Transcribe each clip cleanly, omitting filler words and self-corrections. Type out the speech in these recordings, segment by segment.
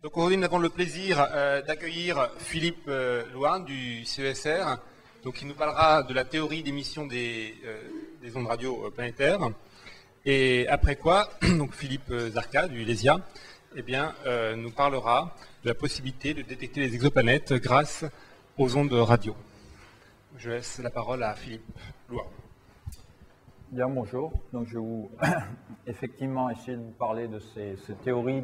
Donc aujourd'hui, nous avons le plaisir d'accueillir Philippe Louin du CESR, donc qui nous parlera de la théorie d'émission des ondes radio planétaires. Et après quoi, donc Philippe Zarka du LESIA, eh bien, nous parlera de la possibilité de détecter les exoplanètes grâce aux ondes radio. Je laisse la parole à Philippe Louin. Bien, bonjour. Donc, je vais vous effectivement essayer de vous parler de ces théories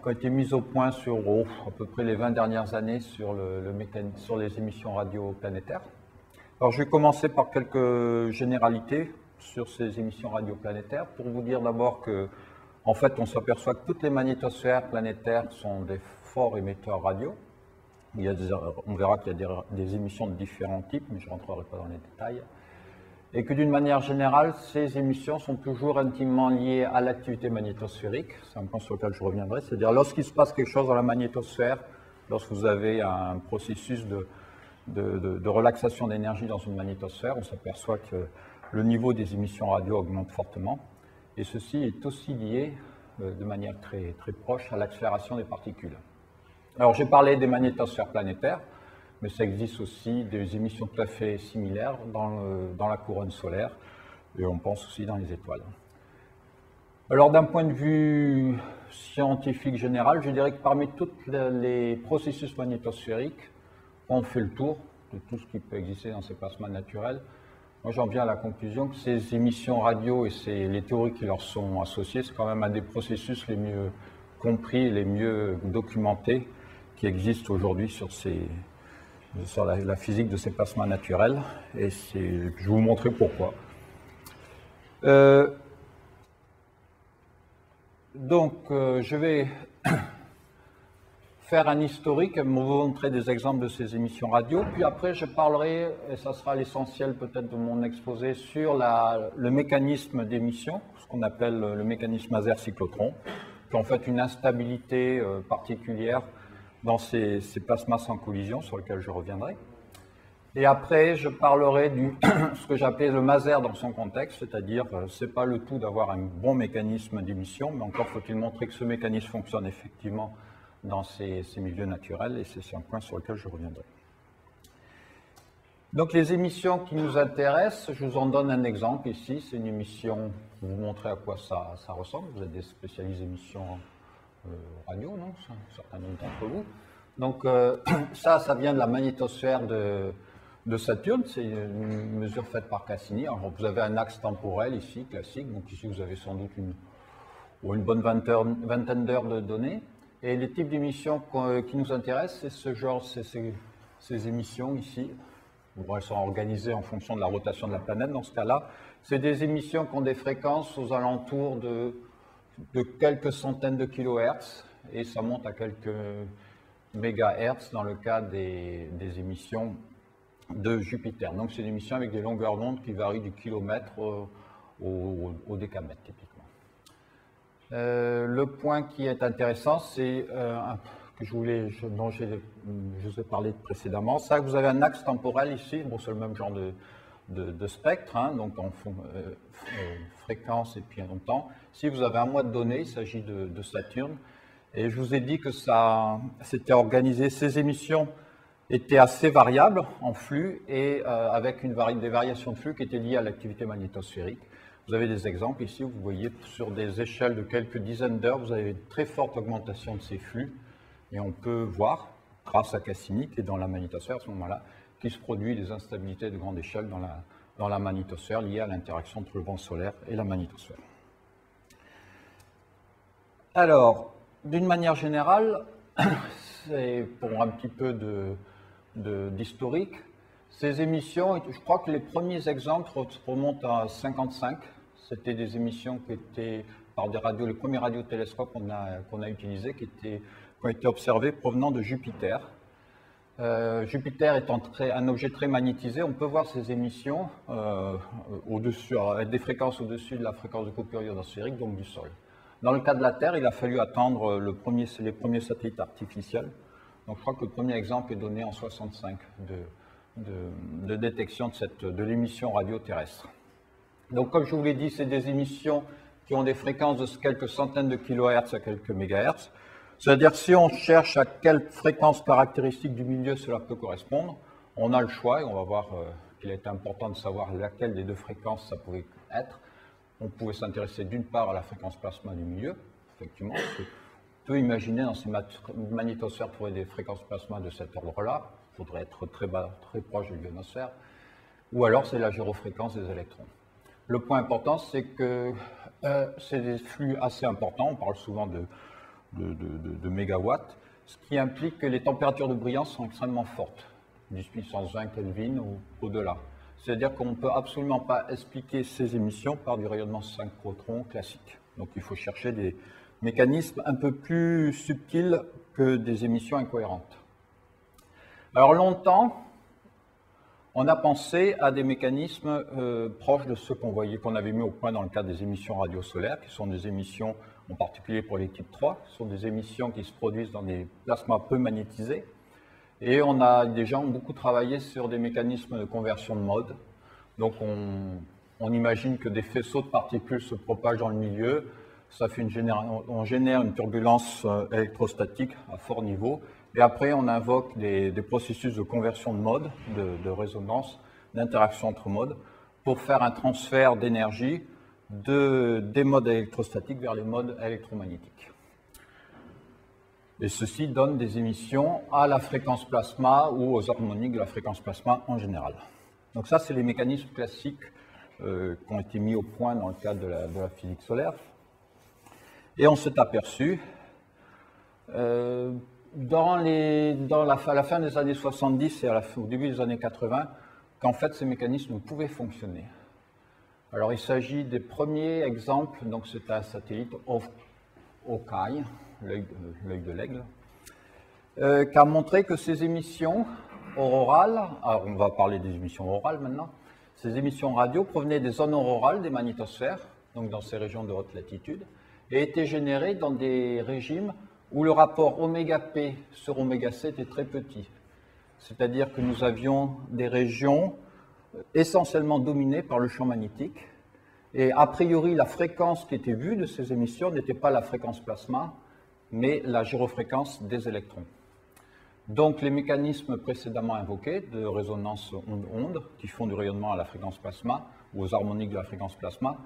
qui ont été mises au point sur à peu près les 20 dernières années sur, sur les émissions radio planétaires. Alors, je vais commencer par quelques généralités sur ces émissions radio planétaires pour vous dire d'abord que, en fait, on s'aperçoit que toutes les magnétosphères planétaires sont des forts émetteurs radio. On verra qu'il y a des émissions de différents types, mais je ne rentrerai pas dans les détails. Et que d'une manière générale, ces émissions sont toujours intimement liées à l'activité magnétosphérique. C'est un point sur lequel je reviendrai. C'est-à-dire, lorsqu'il se passe quelque chose dans la magnétosphère, lorsque vous avez un processus de relaxation d'énergie dans une magnétosphère, on s'aperçoit que le niveau des émissions radio augmente fortement. Et ceci est aussi lié de manière très, très proche à l'accélération des particules. Alors, j'ai parlé des magnétosphères planétaires, mais ça existe aussi des émissions tout à fait similaires dans la couronne solaire, et on pense aussi dans les étoiles. Alors, d'un point de vue scientifique général, je dirais que parmi tous les processus magnétosphériques, on fait le tour de tout ce qui peut exister dans ces plasmas naturels. Moi, j'en viens à la conclusion que ces émissions radio et les théories qui leur sont associées, c'est quand même un des processus les mieux compris, les mieux documentés qui existent aujourd'hui sur la physique de ces plasmas naturels, et je vais vous montrer pourquoi. Je vais faire un historique, vous montrer des exemples de ces émissions radio, puis après je parlerai, et ça sera l'essentiel peut-être de mon exposé, sur le mécanisme d'émission, ce qu'on appelle le mécanisme Maser-cyclotron, qui est en fait une instabilité particulière dans ces plasmas sans collision, sur lesquels je reviendrai. Et après, je parlerai ce que j'appelais le Maser dans son contexte, c'est-à-dire, c'est pas le tout d'avoir un bon mécanisme d'émission, mais encore faut-il montrer que ce mécanisme fonctionne effectivement dans ces milieux naturels, et c'est un point sur lequel je reviendrai. Donc, les émissions qui nous intéressent, je vous en donne un exemple ici. C'est une émission pour vous montrer à quoi ça ressemble. Vous êtes des spécialistes d'émissions radio, non? Un certain nombre d'entre vous. Donc, ça vient de la magnétosphère de Saturne. C'est une mesure faite par Cassini. Alors, vous avez un axe temporel ici, classique. Donc, ici, vous avez sans doute une bonne vingtaine d'heures de données. Et les types d'émissions qui nous intéressent, c'est ce genre, ces émissions ici. Bon, elles sont organisées en fonction de la rotation de la planète. Dans ce cas-là, c'est des émissions qui ont des fréquences aux alentours de quelques centaines de kilohertz, et ça monte à quelques mégahertz dans le cas des émissions de Jupiter. Donc, c'est une émission avec des longueurs d'onde qui varient du kilomètre au décamètre, typiquement. Le point qui est intéressant, c'est dont je vous ai parlé précédemment. Ça, vous avez un axe temporel ici, bon, c'est le même genre de spectre, hein, donc en fréquence et puis en temps. Si vous avez un mois de données, il s'agit de Saturne, et je vous ai dit que ça s'était organisé, ces émissions étaient assez variables en flux, et avec des variations de flux qui étaient liées à l'activité magnétosphérique. Vous avez des exemples ici où vous voyez sur des échelles de quelques dizaines d'heures, vous avez une très forte augmentation de ces flux, et on peut voir, grâce à Cassini, qui est dans la magnétosphère à ce moment-là, qu'il se produit des instabilités de grande échelle dans la magnétosphère liées à l'interaction entre le vent solaire et la magnétosphère. Alors, d'une manière générale, c'est pour un petit peu d'historique, ces émissions, je crois que les premiers exemples remontent à 1955. C'était des émissions qui étaient par les premiers radiotélescopes qu'on a utilisés, qui ont été observés provenant de Jupiter. Jupiter étant un objet très magnétisé, on peut voir ces émissions avec des fréquences au-dessus de la fréquence de coupure ionosphérique, donc du sol. Dans le cas de la Terre, il a fallu attendre les premiers satellites artificiels. Donc je crois que le premier exemple est donné en 1965 de détection de l'émission radio terrestre. Donc comme je vous l'ai dit, c'est des émissions qui ont des fréquences de quelques centaines de kilohertz à quelques mégahertz. C'est-à-dire si on cherche à quelle fréquence caractéristique du milieu cela peut correspondre, on a le choix et on va voir qu'il est important de savoir laquelle des deux fréquences ça pouvait être. On pouvait s'intéresser d'une part à la fréquence plasma du milieu, effectivement, parce que on peut imaginer dans ces magnétosphères trouver des fréquences plasma de cet ordre-là, il faudrait être très bas, très proche de l'ionosphère, ou alors c'est la gyrofréquence des électrons. Le point important, c'est que c'est des flux assez importants, on parle souvent de mégawatts, ce qui implique que les températures de brillance sont extrêmement fortes, 10 puissance 20 Kelvin ou au-delà. C'est-à-dire qu'on ne peut absolument pas expliquer ces émissions par du rayonnement synchrotron classique. Donc il faut chercher des mécanismes un peu plus subtils que des émissions incohérentes. Alors longtemps, on a pensé à des mécanismes proches de ceux qu'on avait mis au point dans le cadre des émissions radiosolaires, qui sont des émissions, en particulier pour les types 3, qui sont des émissions qui se produisent dans des plasmas peu magnétisés. Et des gens ont beaucoup travaillé sur des mécanismes de conversion de mode. Donc on imagine que des faisceaux de particules se propagent dans le milieu, on génère une turbulence électrostatique à fort niveau, et après on invoque des processus de conversion de mode, de résonance, d'interaction entre modes, pour faire un transfert d'énergie des modes électrostatiques vers les modes électromagnétiques. Et ceci donne des émissions à la fréquence plasma ou aux harmoniques de la fréquence plasma en général. Donc ça, c'est les mécanismes classiques qui ont été mis au point dans le cadre de la physique solaire. Et on s'est aperçu, à la fin des années 70 et au début des années 80, qu'en fait ces mécanismes pouvaient fonctionner. Alors il s'agit des premiers exemples, donc c'est un satellite Hawkeye, l'œil de l'aigle, qui a montré que ces émissions aurorales, alors on va parler des émissions aurorales maintenant, ces émissions radio provenaient des zones aurorales des magnétosphères, donc dans ces régions de haute latitude, et étaient générées dans des régimes où le rapport oméga P sur oméga C était très petit. C'est-à-dire que nous avions des régions essentiellement dominées par le champ magnétique, et a priori la fréquence qui était vue de ces émissions n'était pas la fréquence plasma, mais la gyrofréquence des électrons. Donc les mécanismes précédemment invoqués de résonance onde-onde, qui font du rayonnement à la fréquence plasma ou aux harmoniques de la fréquence plasma,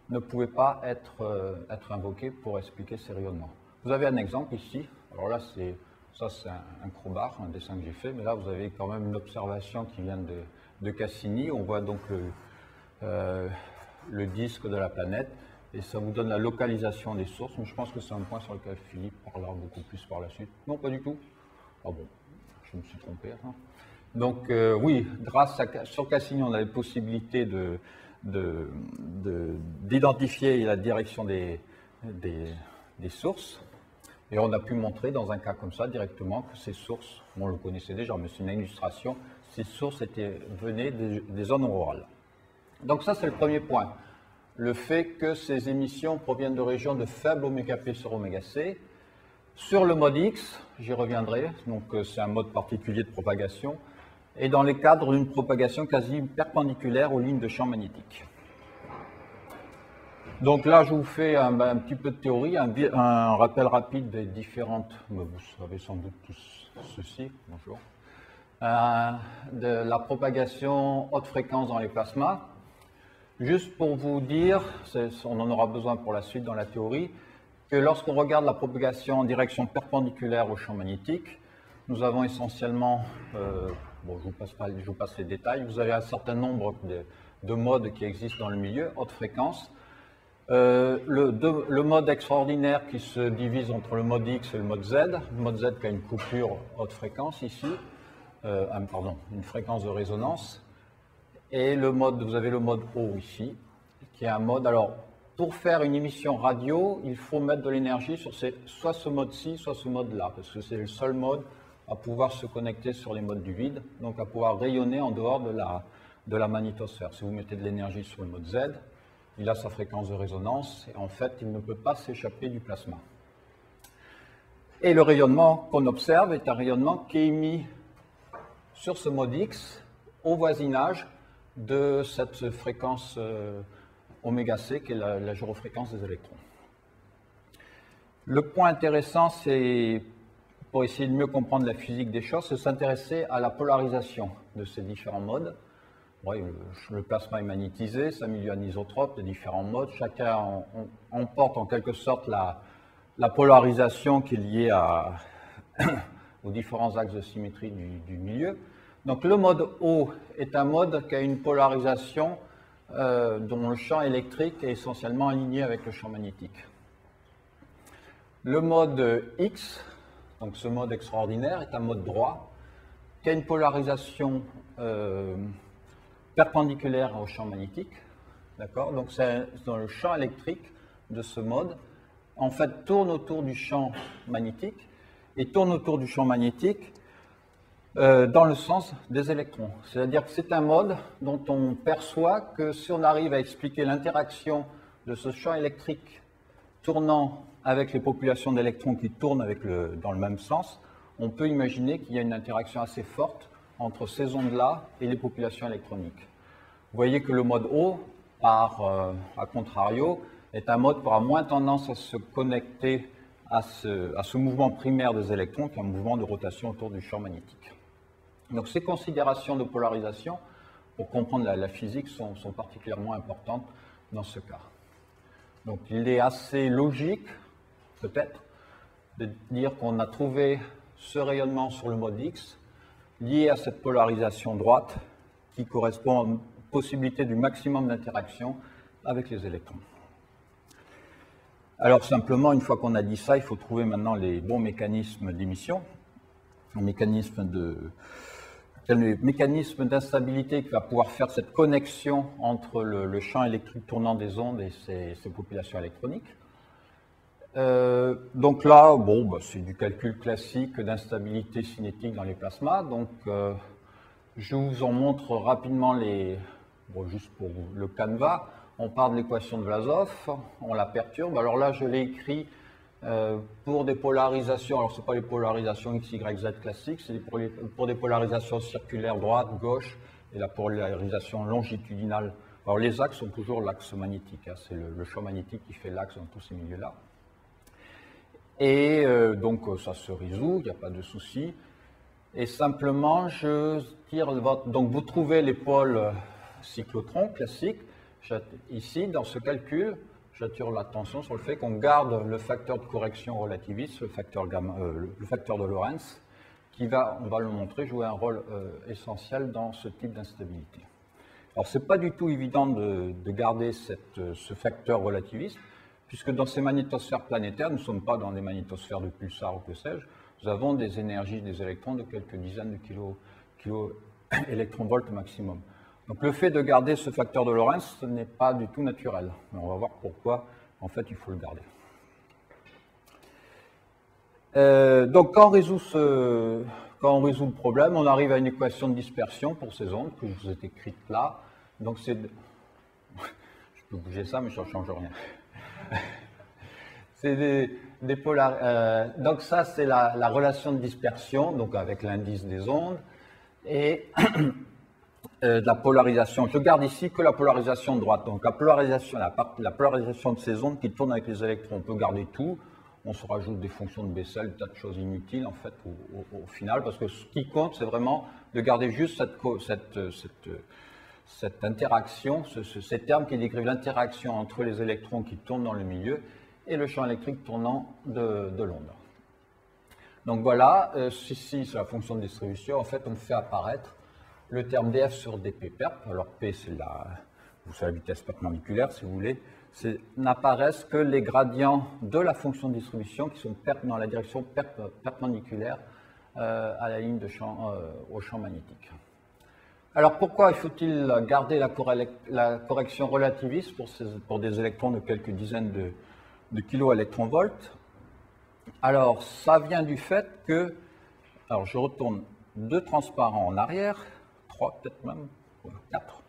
ne pouvaient pas être invoqués pour expliquer ces rayonnements. Vous avez un exemple ici. Alors là, c'est un crowbar, un dessin que j'ai fait, mais là vous avez quand même une observation qui vient de Cassini. On voit donc le disque de la planète, et ça vous donne la localisation des sources, mais je pense que c'est un point sur lequel Philippe parlera beaucoup plus par la suite. Non, pas du tout. Ah bon, je me suis trompé. Hein. Donc oui, sur Cassini, on a la possibilité d'identifier la direction des sources, et on a pu montrer dans un cas comme ça directement que ces sources, on le connaissait déjà, mais c'est une illustration, ces sources venaient des zones aurorales. Donc ça, c'est le premier point. Le fait que ces émissions proviennent de régions de faible oméga P sur oméga C. Sur le mode X, j'y reviendrai, donc c'est un mode particulier de propagation, et dans les cadres d'une propagation quasi perpendiculaire aux lignes de champ magnétique. Donc là, je vous fais un petit peu de théorie, un rappel rapide des différentes, vous savez sans doute tous ceci, bonjour, de la propagation haute fréquence dans les plasmas. Juste pour vous dire, on en aura besoin pour la suite dans la théorie, que lorsqu'on regarde la propagation en direction perpendiculaire au champ magnétique, nous avons essentiellement, bon, je vous passe les détails, vous avez un certain nombre de modes qui existent dans le milieu, haute fréquence. Le mode extraordinaire qui se divise entre le mode X et le mode Z qui a une coupure haute fréquence ici, une fréquence de résonance. Et vous avez le mode O ici, qui est un mode, alors pour faire une émission radio, il faut mettre de l'énergie sur soit ce mode-ci, soit ce mode-là, parce que c'est le seul mode à pouvoir se connecter sur les modes du vide, donc à pouvoir rayonner en dehors de la magnétosphère. Si vous mettez de l'énergie sur le mode Z, il a sa fréquence de résonance, et en fait, il ne peut pas s'échapper du plasma. Et le rayonnement qu'on observe est un rayonnement qui est émis sur ce mode X, au voisinage de cette fréquence oméga C, qui est la gyrofréquence des électrons. Le point intéressant, c'est, pour essayer de mieux comprendre la physique des choses, c'est s'intéresser à la polarisation de ces différents modes. Oui, le plasma est magnétisé, c'est un milieu anisotrope de différents modes. Chacun emporte en quelque sorte la polarisation qui est liée aux différents axes de symétrie du milieu. Donc le mode O est un mode qui a une polarisation dont le champ électrique est essentiellement aligné avec le champ magnétique. Le mode X, donc ce mode extraordinaire, est un mode droit qui a une polarisation perpendiculaire au champ magnétique. D'accord? Donc c'est dans le champ électrique de ce mode, en fait, tourne autour du champ magnétique et tourne autour du champ magnétique dans le sens des électrons. C'est-à-dire que c'est un mode dont on perçoit que si on arrive à expliquer l'interaction de ce champ électrique tournant avec les populations d'électrons qui tournent dans le même sens, on peut imaginer qu'il y a une interaction assez forte entre ces ondes-là et les populations électroniques. Vous voyez que le mode O, à contrario, est un mode qui aura moins tendance à se connecter à ce mouvement primaire des électrons, qui est un mouvement de rotation autour du champ magnétique. Donc ces considérations de polarisation, pour comprendre la physique, sont particulièrement importantes dans ce cas. Donc il est assez logique, peut-être, de dire qu'on a trouvé ce rayonnement sur le mode X lié à cette polarisation droite qui correspond à une possibilité du maximum d'interaction avec les électrons. Alors simplement, une fois qu'on a dit ça, il faut trouver maintenant les bons mécanismes d'émission, le mécanisme d'instabilité qui va pouvoir faire cette connexion entre le champ électrique tournant des ondes et ces populations électroniques. Donc là, c'est du calcul classique d'instabilité cinétique dans les plasmas. Donc, je vous en montre rapidement juste pour le canevas. On part de l'équation de Vlasov, on la perturbe. Alors là, je l'ai écrit pour des polarisations. Alors, ce n'est pas les polarisations X, Y, Z classiques, c'est pour des polarisations circulaires droite, gauche, et la polarisation longitudinale. Alors, les axes sont toujours l'axe magnétique. Hein, c'est le champ magnétique qui fait l'axe dans tous ces milieux-là. Et donc, ça se résout, il n'y a pas de souci. Et simplement, je tire donc vous trouvez les pôles cyclotrons classiques. Ici, dans ce calcul, j'attire l'attention sur le fait qu'on garde le facteur de correction relativiste, le facteur de Lorentz, qui va, on va le montrer, jouer un rôle essentiel dans ce type d'instabilité. Alors, ce n'est pas du tout évident de garder ce facteur relativiste, puisque dans ces magnétosphères planétaires, nous ne sommes pas dans des magnétosphères de pulsars ou que sais-je, nous avons des énergies des électrons de quelques dizaines de kiloélectronvolts maximum. Donc le fait de garder ce facteur de Lorentz, ce n'est pas du tout naturel. Mais on va voir pourquoi, en fait, il faut le garder. Donc quand on résout le problème, on arrive à une équation de dispersion pour ces ondes que je vous ai écrite là. Donc c'est... Je peux bouger ça, mais ça ne change rien. C'est donc ça, c'est la relation de dispersion, donc avec l'indice des ondes, et de la polarisation. Je garde ici que la polarisation droite. Donc la polarisation de ces ondes qui tournent avec les électrons. On peut garder tout. On se rajoute des fonctions de Bessel, des tas de choses inutiles en fait au final, parce que ce qui compte, c'est vraiment de garder juste cette interaction, ces termes qui décrivent l'interaction entre les électrons qui tournent dans le milieu et le champ électrique tournant de l'onde. Donc voilà, ici c'est la fonction de distribution. En fait, on fait apparaître le terme df sur dp perp. Alors p, c'est la vitesse perpendiculaire, si vous voulez. N'apparaissent que les gradients de la fonction de distribution qui sont dans la direction perpendiculaire à la ligne de au champ magnétique. Alors pourquoi faut-il garder la correction relativiste pour des électrons de quelques dizaines de kiloélectronvolts? Alors ça vient du fait que, alors je retourne 2 transparents en arrière, 3 peut-être même, 4.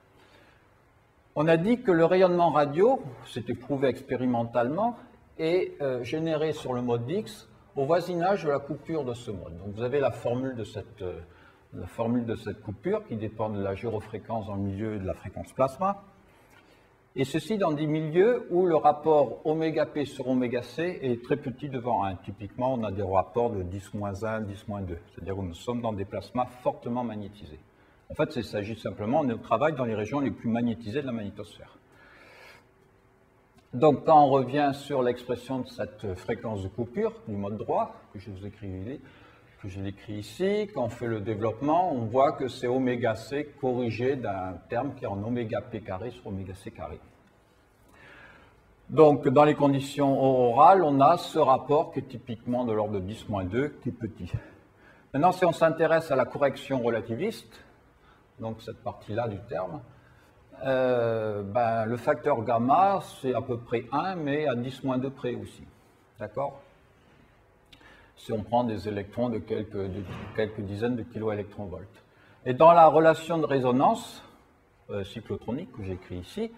On a dit que le rayonnement radio, c'était prouvé expérimentalement, est généré sur le mode X au voisinage de la coupure de ce mode. Donc vous avez la formule de cette coupure qui dépend de la gyrofréquence dans le milieu et de la fréquence plasma. Et ceci dans des milieux où le rapport oméga P sur oméga C est très petit devant 1. Typiquement, on a des rapports de 10-1, 10-2, c'est-à-dire où nous sommes dans des plasmas fortement magnétisés. En fait, il s'agit simplement de travail dans les régions les plus magnétisées de la magnétosphère. Donc, quand on revient sur l'expression de cette fréquence de coupure du mode droit, que je vous écris ici, quand on fait le développement, on voit que c'est oméga C corrigé d'un terme qui est en oméga P carré sur oméga C carré. Donc, dans les conditions orales, on a ce rapport qui est typiquement de l'ordre de 10-2, qui est petit. Maintenant, si on s'intéresse à la correction relativiste, donc cette partie-là du terme, le facteur gamma, c'est à peu près 1, mais à 10-2 près aussi. D'accord? Si on prend des électrons de quelques dizaines de kiloélectronvolts. Et dans la relation de résonance cyclotronique que j'écris ici,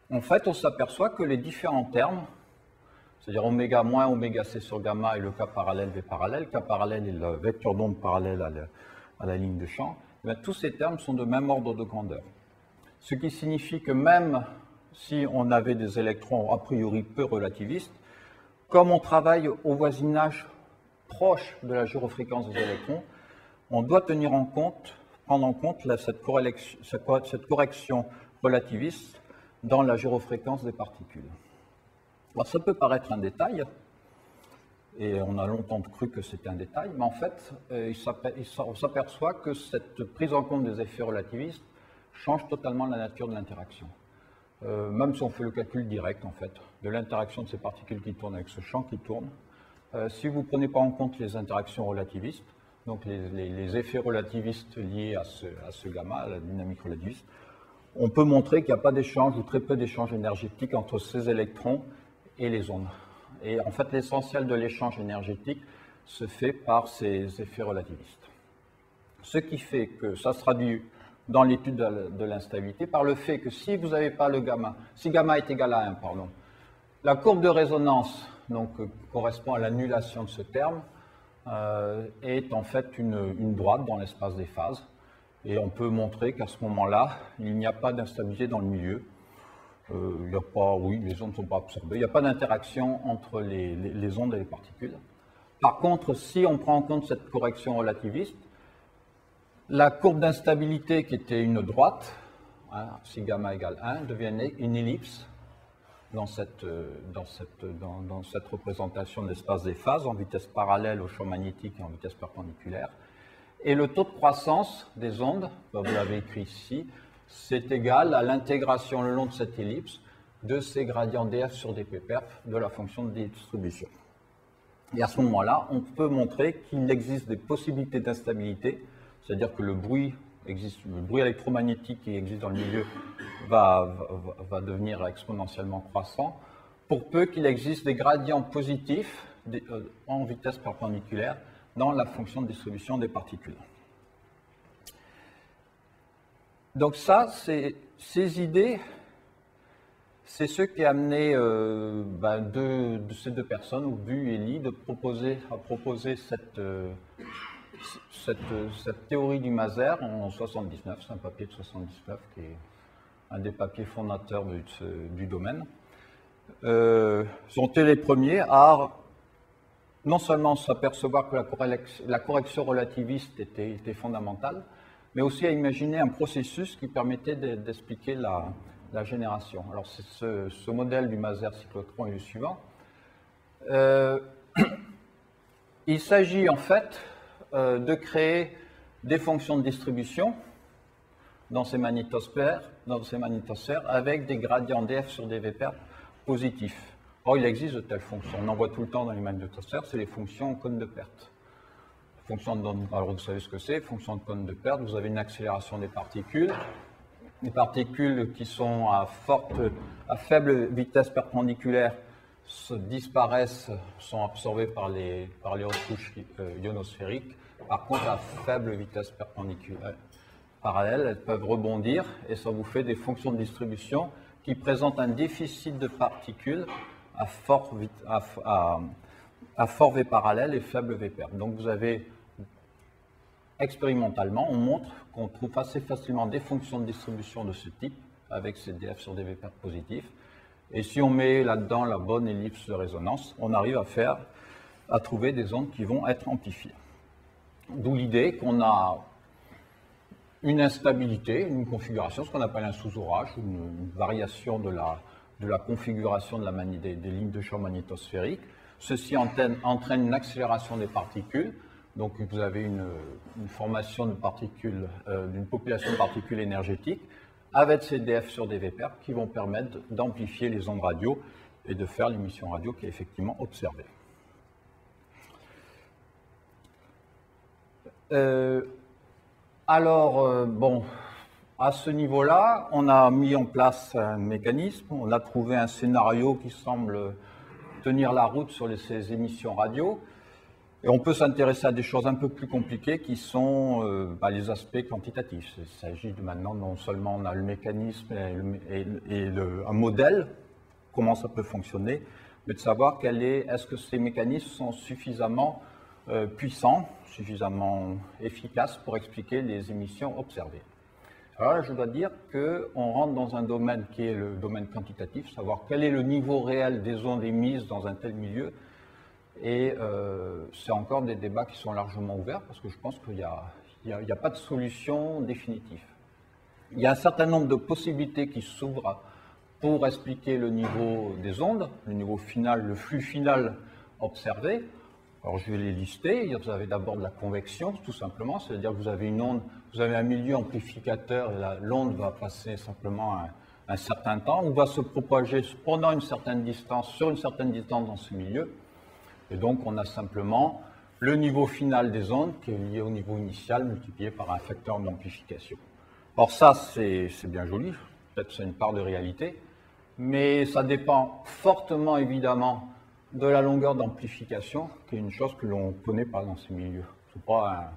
en fait, on s'aperçoit que les différents termes, c'est-à-dire oméga moins oméga C sur gamma et le K parallèle V parallèle, K parallèle est le vecteur d'onde parallèle à la ligne de champ, tous ces termes sont de même ordre de grandeur. Ce qui signifie que même si on avait des électrons a priori peu relativistes, comme on travaille au voisinage proche de la gyrofréquence des électrons, on doit prendre en compte cette correction relativiste dans la gyrofréquence des particules. Alors ça peut paraître un détail, et on a longtemps cru que c'était un détail, mais en fait, on s'aperçoit que cette prise en compte des effets relativistes change totalement la nature de l'interaction. Même si on fait le calcul direct, en fait, de l'interaction de ces particules qui tournent avec ce champ qui tourne, si vous ne prenez pas en compte les interactions relativistes, donc les effets relativistes liés à ce gamma, à la dynamique relativiste, on peut montrer qu'il n'y a pas d'échange ou très peu d'échange énergétique entre ces électrons et les ondes. Et en fait, l'essentiel de l'échange énergétique se fait par ces effets relativistes. Ce qui fait que ça se traduit dans l'étude de l'instabilité par le fait que si vous n'avez pas le gamma, si gamma est égal à 1, pardon, la courbe de résonance donc, correspond à l'annulation de ce terme, est en fait une droite dans l'espace des phases. Et on peut montrer qu'à ce moment-là, il n'y a pas d'instabilité dans le milieu. Il n'y a pas, oui, les ondes ne sont pas absorbées. Il n'y a pas d'interaction entre les ondes et les particules. Par contre, si on prend en compte cette correction relativiste, la courbe d'instabilité qui était une droite, si gamma égale 1, devient une ellipse dans cette représentation de l'espace des phases en vitesse parallèle au champ magnétique et en vitesse perpendiculaire. Et le taux de croissance des ondes, vous l'avez écrit ici, c'est égal à l'intégration le long de cette ellipse de ces gradients df sur dp perp de la fonction de distribution. Et à ce moment-là, on peut montrer qu'il existe des possibilités d'instabilité, c'est-à-dire que le bruit électromagnétique qui existe dans le milieu va devenir exponentiellement croissant, pour peu qu'il existe des gradients positifs en vitesse perpendiculaire dans la fonction de distribution des particules. Donc ça, ces idées, c'est ce qui a amené ces deux personnes, Bu et Li, à proposer cette théorie du maser en 79. C'est un papier de 79 qui est un des papiers fondateurs du domaine. Ils ont été les premiers à non seulement s'apercevoir que la correction relativiste était fondamentale, mais aussi à imaginer un processus qui permettait d'expliquer la génération. Alors, ce modèle du maser cyclotron est le suivant. Il s'agit en fait de créer des fonctions de distribution dans ces magnétosphères avec des gradients df sur dv perp positifs. Or, il existe de telles fonctions. On en voit tout le temps dans les magnétosphères, c'est les fonctions cône de perte. Alors, vous savez ce que c'est, fonction de cône de perte. Vous avez une accélération des particules. Les particules qui sont à faible vitesse perpendiculaire disparaissent, sont absorbées par les hautes couches ionosphériques. Par contre, à faible vitesse perpendiculaire parallèle, elles peuvent rebondir et ça vous fait des fonctions de distribution qui présentent un déficit de particules à fort V parallèle et faible V perp. Donc vous avez, expérimentalement, on montre qu'on trouve assez facilement des fonctions de distribution de ce type avec ces DF sur des paires positifs. Et si on met là-dedans la bonne ellipse de résonance, on arrive à trouver des ondes qui vont être amplifiées. D'où l'idée qu'on a une instabilité, une configuration, ce qu'on appelle un sous-orage, une variation de la configuration des lignes de champ magnétosphérique. Ceci entraîne une accélération des particules. Donc vous avez une formation de particules, d'une population de particules énergétiques avec ces DF sur des vPaires qui vont permettre d'amplifier les ondes radio et de faire l'émission radio qui est effectivement observée. Bon, à ce niveau-là, on a mis en place un mécanisme, on a trouvé un scénario qui semble tenir la route sur ces émissions radio. Et on peut s'intéresser à des choses un peu plus compliquées qui sont les aspects quantitatifs. Il s'agit de maintenant, non seulement on a le mécanisme et un modèle, comment ça peut fonctionner, mais de savoir est-ce que ces mécanismes sont suffisamment puissants, suffisamment efficaces pour expliquer les émissions observées. Alors là, je dois dire qu'on rentre dans un domaine qui est le domaine quantitatif, savoir quel est le niveau réel des ondes émises dans un tel milieu. Et c'est encore des débats qui sont largement ouverts parce que je pense qu'il n'y a pas de solution définitive. Il y a un certain nombre de possibilités qui s'ouvrent pour expliquer le niveau des ondes, le niveau final, le flux final observé. Alors je vais les lister. Vous avez d'abord de la convection, tout simplement, c'est-à-dire que vous avez une onde, vous avez un milieu amplificateur et l'onde va passer simplement un certain temps ou va se propager pendant une certaine distance, sur une certaine distance dans ce milieu. Et donc, on a simplement le niveau final des ondes qui est lié au niveau initial multiplié par un facteur d'amplification. Or, ça, c'est bien joli, peut-être c'est une part de réalité, mais ça dépend fortement, évidemment, de la longueur d'amplification, qui est une chose que l'on ne connaît pas dans ces milieux. Ce n'est pas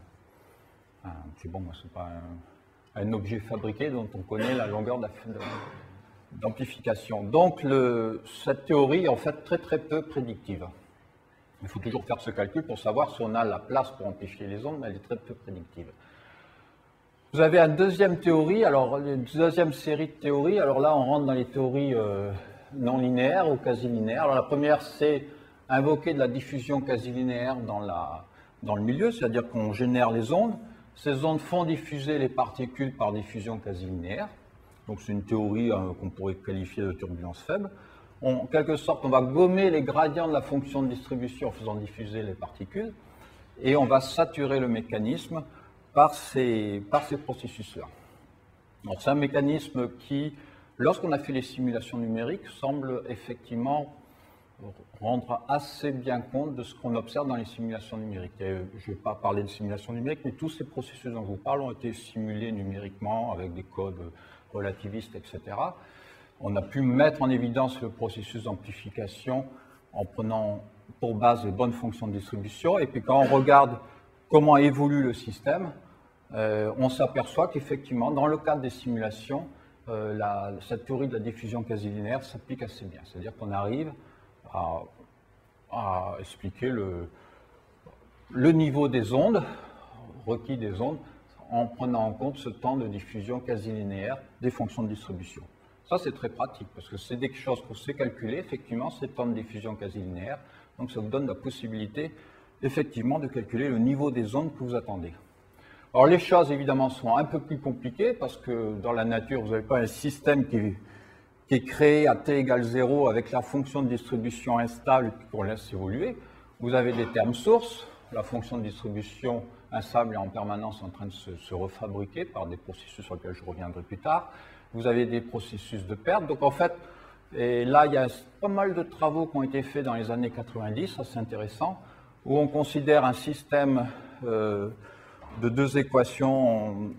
un objet fabriqué dont on connaît la longueur d'amplification. Donc, cette théorie est en fait très, très peu prédictive. Il faut toujours faire ce calcul pour savoir si on a la place pour amplifier les ondes, mais elle est très peu prédictive. Vous avez une deuxième théorie, alors une deuxième série de théories. Alors là, on rentre dans les théories non linéaires ou quasi linéaires. Alors la première, c'est invoquer de la diffusion quasi linéaire dans le milieu, c'est-à-dire qu'on génère les ondes. Ces ondes font diffuser les particules par diffusion quasi linéaire. Donc c'est une théorie qu'on pourrait qualifier de turbulence faible. En quelque sorte, on va gommer les gradients de la fonction de distribution en faisant diffuser les particules et on va saturer le mécanisme par ces processus-là. Donc c'est un mécanisme qui, lorsqu'on a fait les simulations numériques, semble effectivement rendre assez bien compte de ce qu'on observe dans les simulations numériques. Et je ne vais pas parler de simulations numériques, mais tous ces processus dont je vous parle ont été simulés numériquement avec des codes relativistes, etc. On a pu mettre en évidence le processus d'amplification en prenant pour base les bonnes fonctions de distribution. Et puis quand on regarde comment évolue le système, on s'aperçoit qu'effectivement, dans le cadre des simulations, cette théorie de la diffusion quasi linéaire s'applique assez bien. C'est-à-dire qu'on arrive à expliquer le niveau des ondes, requis des ondes, en prenant en compte ce temps de diffusion quasi linéaire des fonctions de distribution. Ça, c'est très pratique, parce que c'est quelque chose qu'on sait calculer, effectivement, ces temps de diffusion quasi linéaire. Donc, ça vous donne la possibilité, effectivement, de calculer le niveau des ondes que vous attendez. Alors, les choses, évidemment, sont un peu plus compliquées, parce que dans la nature, vous n'avez pas un système qui est créé à t égale 0 avec la fonction de distribution instable et qu'on laisse évoluer. Vous avez des termes sources. La fonction de distribution instable est en permanence en train de se refabriquer par des processus sur lesquels je reviendrai plus tard. Vous avez des processus de perte. Donc en fait, et là, il y a pas mal de travaux qui ont été faits dans les années 90, ça c'est intéressant, où on considère un système de deux équations,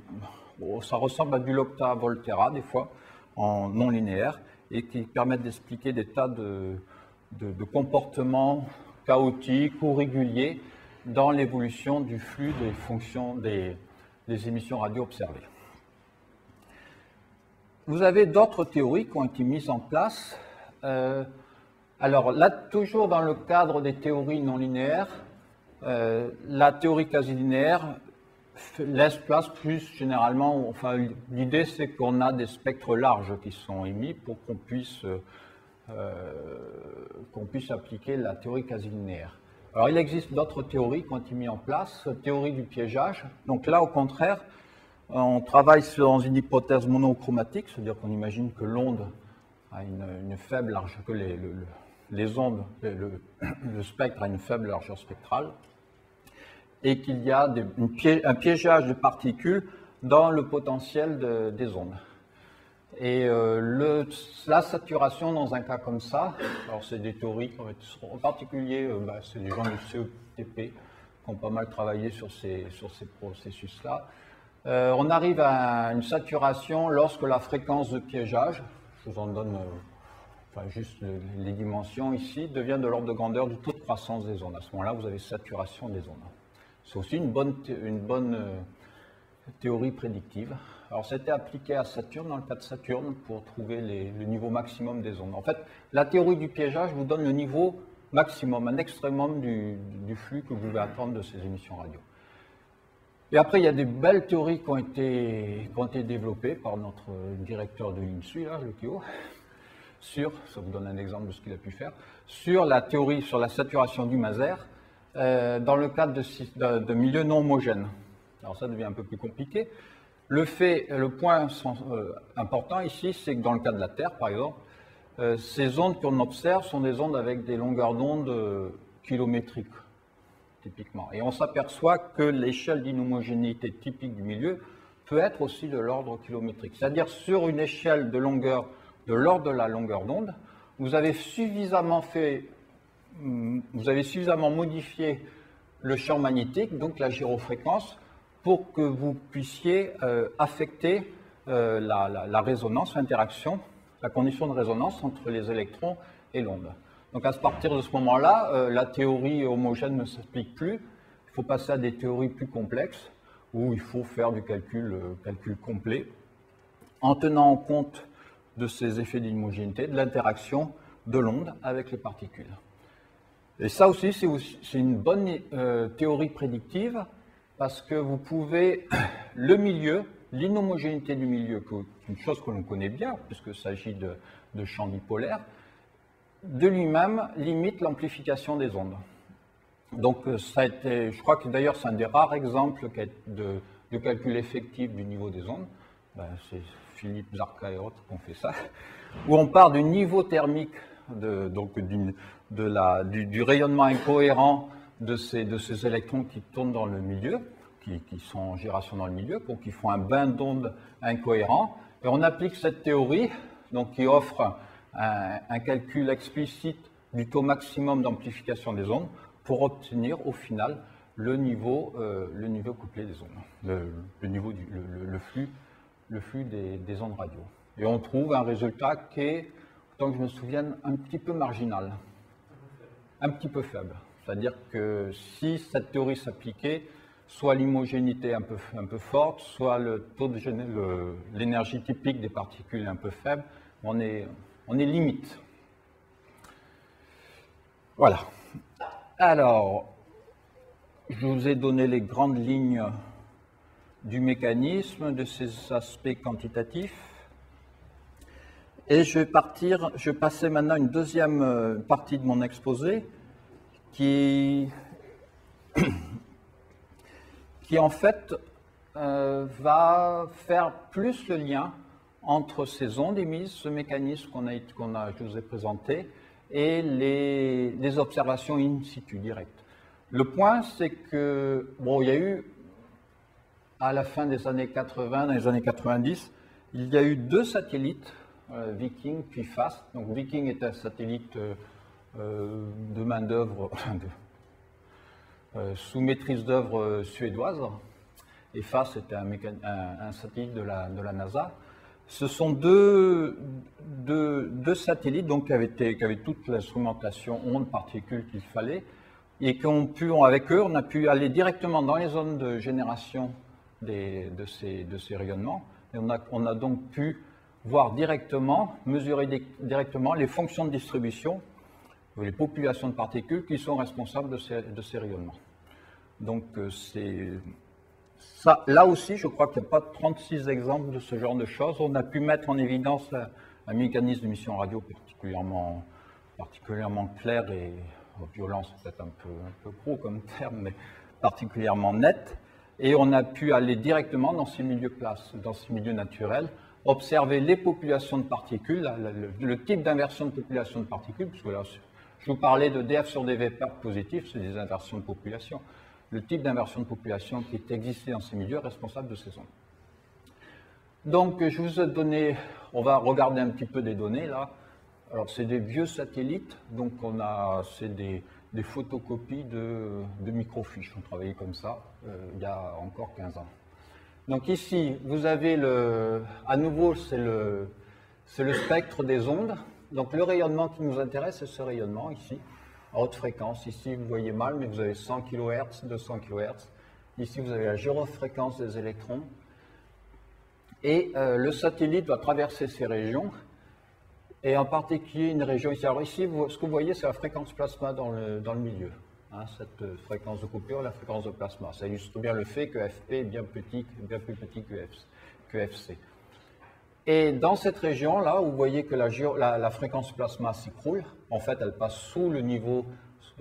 ça ressemble à du Lopta-Volterra des fois, en non linéaire, et qui permettent d'expliquer des tas de comportements chaotiques ou réguliers dans l'évolution du flux des fonctions des émissions radio observées. Vous avez d'autres théories qui ont été mises en place. Alors là, toujours dans le cadre des théories non linéaires, la théorie quasi linéaire laisse place plus généralement, enfin l'idée c'est qu'on a des spectres larges qui sont émis pour qu'on puisse appliquer la théorie quasi-linéaire. Alors il existe d'autres théories qui ont été mises en place, théorie du piégeage. Donc là au contraire, on travaille dans une hypothèse monochromatique, c'est-à-dire qu'on imagine que l'onde a une faible largeur, que les ondes, le spectre a une faible largeur spectrale, et qu'il y a un piégeage de particules dans le potentiel des ondes. Et la saturation dans un cas comme ça, alors c'est des théories, en particulier c'est des gens du CETP qui ont pas mal travaillé sur ces processus-là. On arrive à une saturation lorsque la fréquence de piégeage, je vous en donne juste les dimensions ici, devient de l'ordre de grandeur du taux de croissance des ondes. À ce moment-là, vous avez saturation des ondes. C'est aussi une bonne théorie prédictive. Alors, c'était appliqué à Saturne, dans le cas de Saturne, pour trouver le niveau maximum des ondes. En fait, la théorie du piégeage vous donne le niveau maximum, un extrémum du flux que vous pouvez attendre de ces émissions radio. Et après, il y a des belles théories qui ont été développées par notre directeur de l'INSU, là, le Théo, ça vous donne un exemple de ce qu'il a pu faire, sur la théorie sur la saturation du maser, dans le cadre de milieux non homogènes. Alors ça devient un peu plus compliqué. Le point important ici, c'est que dans le cas de la Terre, par exemple, ces ondes qu'on observe sont des ondes avec des longueurs d'onde kilométriques, typiquement. Et on s'aperçoit que l'échelle d'inhomogénéité typique du milieu peut être aussi de l'ordre kilométrique. C'est-à-dire sur une échelle de l'ordre de la longueur d'onde, vous avez suffisamment modifié le champ magnétique, donc la gyrofréquence, pour que vous puissiez affecter la résonance, l'interaction, la condition de résonance entre les électrons et l'onde. Donc à partir de ce moment-là, la théorie homogène ne s'applique plus. Il faut passer à des théories plus complexes, où il faut faire du calcul complet, en tenant en compte de ces effets d'inhomogénéité, de l'interaction de l'onde avec les particules. Et ça aussi, c'est une bonne théorie prédictive, parce que vous pouvez, le milieu, l'inhomogénéité du milieu, une chose que l'on connaît bien, puisqu'il s'agit de champs bipolaires, de lui-même limite l'amplification des ondes. Donc ça a été, je crois que d'ailleurs c'est un des rares exemples de calcul effectif du niveau des ondes. C'est Philippe Zarka et autres qui ont fait ça, où on part du niveau thermique, du rayonnement incohérent de ces électrons qui tournent dans le milieu, qui sont en gyration dans le milieu, donc qui font un bain d'ondes incohérent. Et on applique cette théorie, donc qui offre un calcul explicite du taux maximum d'amplification des ondes pour obtenir au final le niveau couplé des ondes, le flux des ondes radio. Et on trouve un résultat qui est, autant que je me souvienne, un petit peu marginal, un petit peu faible. C'est-à-dire que si cette théorie s'appliquait, soit l'homogénéité un peu forte, soit le taux de l'énergie typique des particules est un peu faible, on est limite. Voilà. Alors, je vous ai donné les grandes lignes du mécanisme, de ses aspects quantitatifs. Et je vais passer maintenant à une deuxième partie de mon exposé qui en fait va faire plus le lien entre ces ondes émises, ce mécanisme je vous ai présenté, et les observations in situ directes. Le point, c'est que, il y a eu, à la fin des années 80, dans les années 90, il y a eu 2 satellites, Viking puis FAST. Donc Viking est un satellite de main-d'œuvre, sous maîtrise d'œuvre suédoise, et FAST était un satellite de la NASA. Ce sont deux satellites donc, qui avaient toute l'instrumentation ondes, particules qu'il fallait, et avec eux, on a pu aller directement dans les zones de génération de ces rayonnements, et on a donc pu voir directement, mesurer directement les fonctions de distribution, les populations de particules qui sont responsables de ces rayonnements. Donc Ça, là aussi, je crois qu'il n'y a pas 36 exemples de ce genre de choses. On a pu mettre en évidence un mécanisme d'émission radio particulièrement clair et violent, c'est peut-être un peu pro comme terme, mais particulièrement net. Et on a pu aller directement dans ces milieux naturels, observer les populations de particules, le type d'inversion de population de particules, parce que là, je vous parlais de df sur dv pair positif, c'est des inversions de population. Le type d'inversion de population qui est existé dans ces milieux est responsable de ces ondes. Donc, je vous ai donné, on va regarder un petit peu des données là. Alors, c'est des vieux satellites, donc c'est des photocopies de microfiches. On travaillait comme ça il y a encore 15 ans. Donc ici, vous avez à nouveau, c'est le spectre des ondes. Donc le rayonnement qui nous intéresse, c'est ce rayonnement ici, à haute fréquence. Ici, vous voyez mal, mais vous avez 100 kHz, 200 kHz. Ici, vous avez la gyrofréquence des électrons. Et le satellite va traverser ces régions, et en particulier une région ici. Alors ici, ce que vous voyez, c'est la fréquence plasma dans le milieu. Hein, cette fréquence de coupure, la fréquence de plasma. Ça illustre bien le fait que FP est bien plus petit que FC. Et dans cette région-là, vous voyez que la fréquence plasma s'écroule. En fait, elle passe sous le niveau.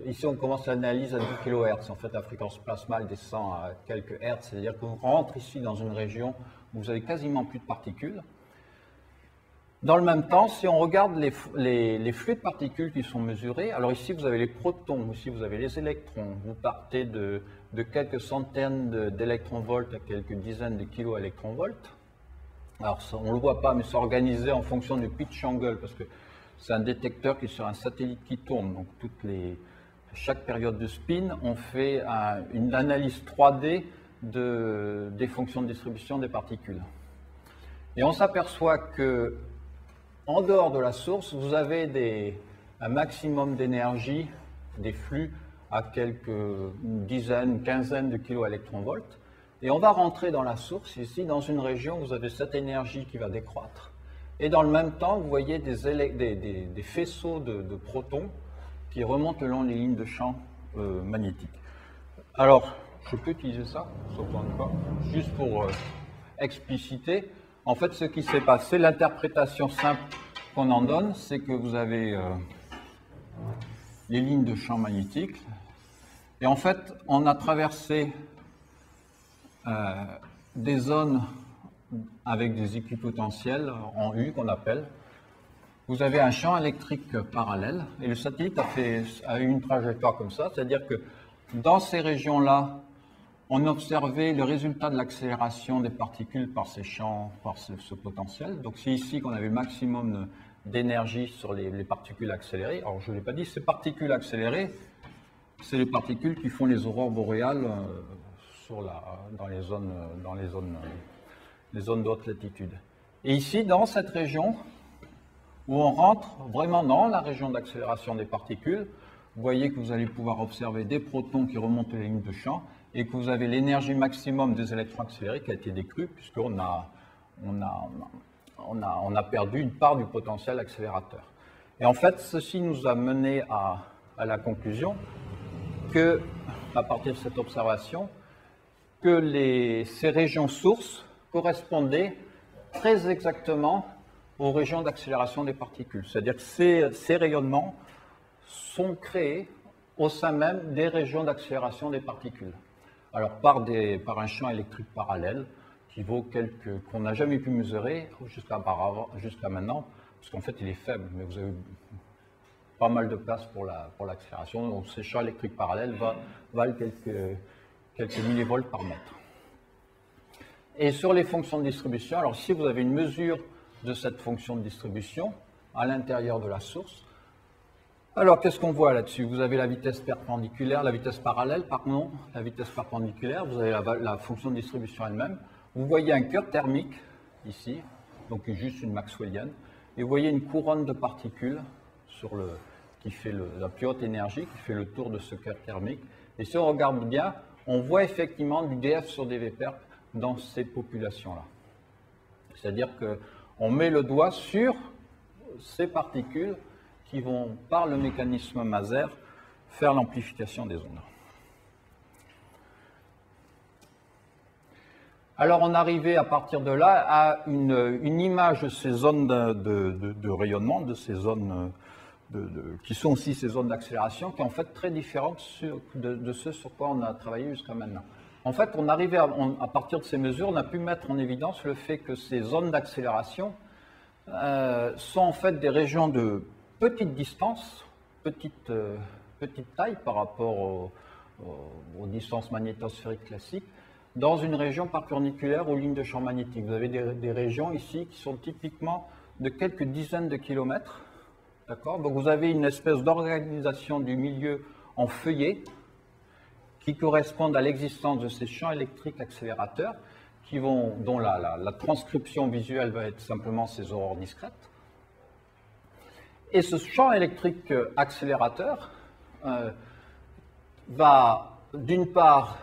Ici, on commence l'analyse à 10 kHz. En fait, la fréquence plasma elle descend à quelques Hertz. C'est-à-dire qu'on rentre ici dans une région où vous avez quasiment plus de particules. Dans le même temps, si on regarde les flux de particules qui sont mesurés, alors ici vous avez les protons, ici vous avez les électrons. Vous partez de quelques centaines d'électronvolts à quelques dizaines de kiloélectronvolts. Alors ça, on ne le voit pas, mais c'est organisé en fonction du pitch angle, parce que c'est un détecteur qui est sur un satellite qui tourne. Donc chaque période de spin, on fait une analyse 3D des fonctions de distribution des particules. Et on s'aperçoit que en dehors de la source, vous avez un maximum d'énergie, des flux à quelques dizaines, une quinzaine de kiloélectronvolts. Et on va rentrer dans la source, ici, dans une région où vous avez cette énergie qui va décroître. Et dans le même temps, vous voyez des faisceaux de protons qui remontent le long des lignes de champ magnétiques. Alors, je peux utiliser ça, juste pour expliciter. En fait, ce qui s'est passé, l'interprétation simple qu'on en donne, c'est que vous avez les lignes de champ magnétique. Et en fait, on a traversé des zones avec des équipotentiels en U qu'on appelle. Vous avez un champ électrique parallèle et le satellite a eu une trajectoire comme ça, c'est-à-dire que dans ces régions-là, on observait le résultat de l'accélération des particules par ces champs, par ce potentiel. Donc c'est ici qu'on avait le maximum d'énergie sur les particules accélérées. Alors je ne l'ai pas dit, ces particules accélérées, c'est les particules qui font les aurores boréales dans les zones de haute latitude. Et ici, dans cette région, où on rentre vraiment dans la région d'accélération des particules, vous voyez que vous allez pouvoir observer des protons qui remontent les lignes de champ, et que vous avez l'énergie maximum des électrons accélérés qui a été décrue, puisqu'on a perdu une part du potentiel accélérateur. Et en fait, ceci nous a mené à la conclusion que, à partir de cette observation, que ces régions sources correspondaient très exactement aux régions d'accélération des particules. C'est-à-dire que ces rayonnements sont créés au sein même des régions d'accélération des particules. Alors par un champ électrique parallèle qui vaut qu'on n'a jamais pu mesurer jusqu'à maintenant, parce qu'en fait il est faible, mais vous avez pas mal de place pour l'accélération. Donc ces champs électriques parallèles valent quelques millivolts par mètre. Et sur les fonctions de distribution, alors ici vous avez une mesure de cette fonction de distribution à l'intérieur de la source. Alors, qu'est-ce qu'on voit là-dessus? Vous avez la vitesse perpendiculaire, la vitesse parallèle, pardon, la vitesse perpendiculaire, vous avez la fonction de distribution elle-même. Vous voyez un cœur thermique, ici, donc juste une maxwellienne, et vous voyez une couronne de particules qui fait la plus haute énergie, qui fait le tour de ce cœur thermique. Et si on regarde bien, on voit effectivement du df sur dv perp dans ces populations-là. C'est-à-dire qu'on met le doigt sur ces particules qui vont, par le mécanisme Maser, faire l'amplification des ondes. Alors on arrivait à partir de là à une image de ces zones de rayonnement, de ces zones qui sont aussi ces zones d'accélération, qui est en fait très différentes de ce sur quoi on a travaillé jusqu'à maintenant. En fait, on arrivait à partir de ces mesures, on a pu mettre en évidence le fait que ces zones d'accélération sont en fait des régions de petite distance, petite taille par rapport aux distances magnétosphériques classiques, dans une région perpendiculaire aux lignes de champ magnétique. Vous avez des régions ici qui sont typiquement de quelques dizaines de kilomètres. D'accord ? Donc vous avez une espèce d'organisation du milieu en feuillet qui correspondent à l'existence de ces champs électriques accélérateurs dont la transcription visuelle va être simplement ces aurores discrètes. Et ce champ électrique accélérateur va, d'une part,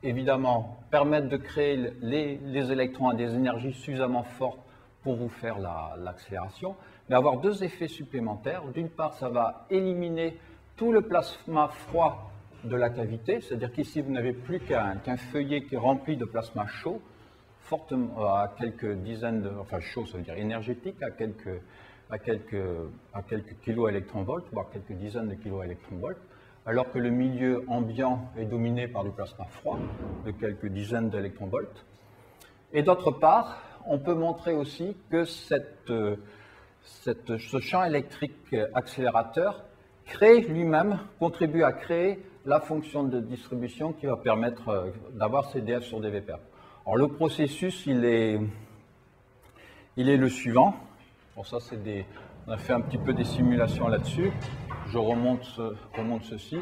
évidemment, permettre de créer les électrons à des énergies suffisamment fortes pour vous faire l'accélération, mais avoir deux effets supplémentaires. D'une part, ça va éliminer tout le plasma froid de la cavité, c'est-à-dire qu'ici, vous n'avez plus qu'un feuillet qui est rempli de plasma chaud, fortement, à quelques dizaines enfin chaud, ça veut dire énergétique, à quelques kiloélectronvolts, voire quelques dizaines de kiloélectronvolts, alors que le milieu ambiant est dominé par du plasma froid de quelques dizaines d'électronvolts. Et d'autre part, on peut montrer aussi que ce champ électrique accélérateur contribue à créer la fonction de distribution qui va permettre d'avoir ces df sur dv perp. Alors le processus, il est le suivant. Bon, ça, on a fait un petit peu des simulations là-dessus. Je remonte ceci.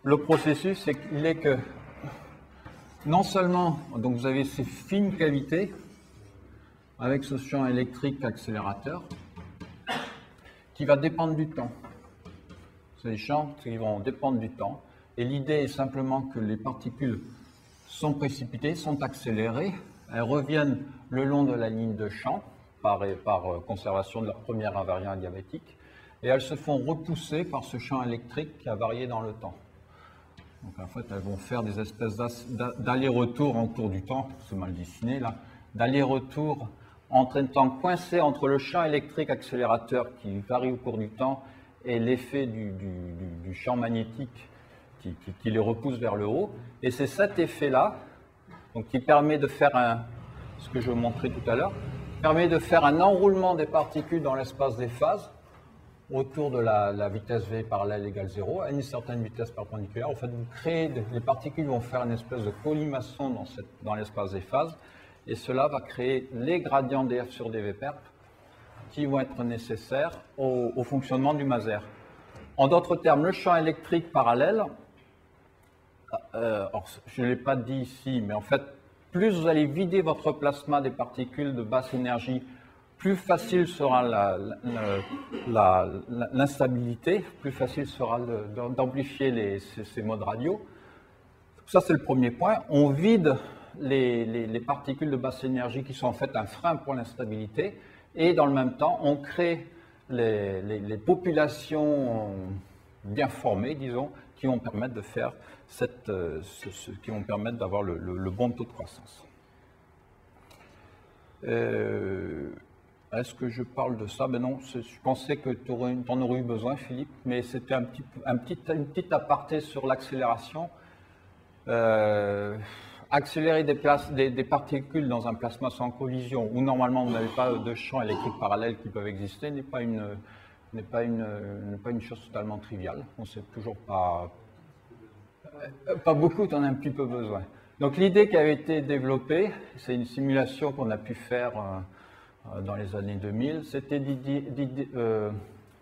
Le processus, c'est que non seulement, donc vous avez ces fines cavités avec ce champ électrique accélérateur qui va dépendre du temps. C'est des champs qui vont dépendre du temps. Et l'idée est simplement que les particules sont précipitées, sont accélérées, elles reviennent le long de la ligne de champ par conservation de leur première invariant diabétique, et elles se font repousser par ce champ électrique qui a varié dans le temps. Donc en fait, elles vont faire des espèces d'aller-retour en cours du temps, c'est mal dessiné là, d'aller-retour en étant coincées entre le champ électrique accélérateur qui varie au cours du temps et l'effet du champ magnétique qui les repousse vers le haut. Et c'est cet effet-là qui permet de faire ce que je vous montrais tout à l'heure, permet de faire un enroulement des particules dans l'espace des phases autour de la vitesse v parallèle égale 0 à une certaine vitesse perpendiculaire. En fait, les particules vont faire une espèce de colimaçon dans l'espace des phases, et cela va créer les gradients df sur dv perp qui vont être nécessaires au fonctionnement du maser. En d'autres termes, le champ électrique parallèle, je ne l'ai pas dit ici, mais en fait, plus vous allez vider votre plasma des particules de basse énergie, plus facile sera l'instabilité, plus facile sera d'amplifier ces modes radio. Ça, c'est le premier point. On vide les particules de basse énergie qui sont en fait un frein pour l'instabilité, et dans le même temps, on crée les populations bien formées, disons, qui vont permettre de faire qui vont permettre d'avoir le bon taux de croissance. Est-ce que je parle de ça? Ben non, je pensais que tu en aurais eu besoin, Philippe, mais c'était une petite aparté sur l'accélération. Accélérer des particules dans un plasma sans collision, où normalement vous n'avez pas de champs électriques parallèles qui peuvent exister, n'est pas une chose totalement triviale. On ne sait toujours pas beaucoup, tu en as un petit peu besoin. Donc l'idée qui avait été développée, c'est une simulation qu'on a pu faire dans les années 2000, c'était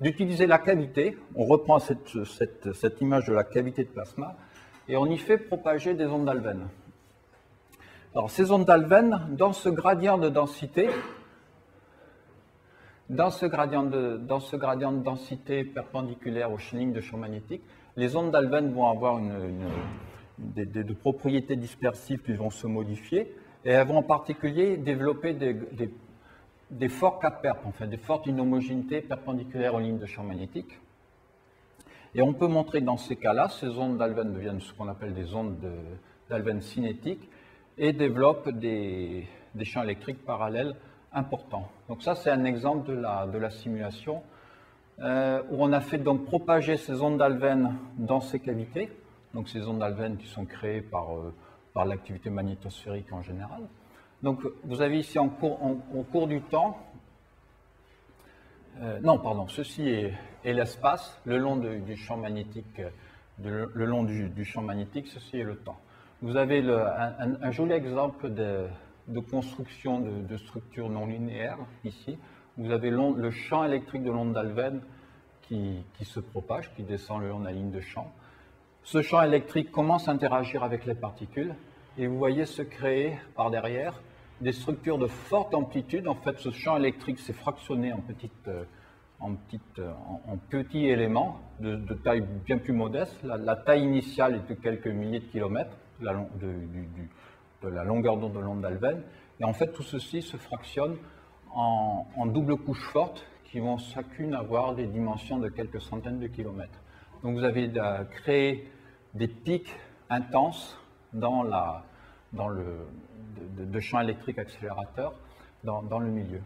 d'utiliser la cavité. On reprend cette image de la cavité de plasma et on y fait propager des ondes d'Alven. Alors ces ondes d'Alven, dans ce gradient de densité, perpendiculaire aux lignes de champ magnétique, les ondes d'Alven vont avoir des propriétés dispersives qui vont se modifier, et elles vont en particulier développer des forts K-perp, enfin des fortes inhomogénéités perpendiculaires aux lignes de champ magnétique. Et on peut montrer que dans ces cas-là, ces ondes d'Alven deviennent ce qu'on appelle des ondes d'Alven cinétiques, et développe des champs électriques parallèles importants. Donc ça, c'est un exemple de la simulation où on a fait donc propager ces ondes d'Alven dans ces cavités, donc ces ondes d'Alven qui sont créées par l'activité magnétosphérique en général. Donc vous avez ici au cours du temps, non, pardon, ceci est l'espace, le long du champ magnétique, le long du champ magnétique, ceci est le temps. Vous avez un joli exemple de construction de structures non linéaires ici. Vous avez le champ électrique de l'onde d'Alven qui se propage, qui descend le long de la ligne de champ. Ce champ électrique commence à interagir avec les particules et vous voyez se créer par derrière des structures de forte amplitude. En fait, ce champ électrique s'est fractionné en petits éléments de taille bien plus modeste. La taille initiale est de quelques milliers de kilomètres de la longueur d'onde de l'onde d'Alven. Et en fait, tout ceci se fractionne en double couches fortes qui vont chacune avoir des dimensions de quelques centaines de kilomètres. Donc vous avez créé des pics intenses de champs électriques accélérateurs dans le milieu.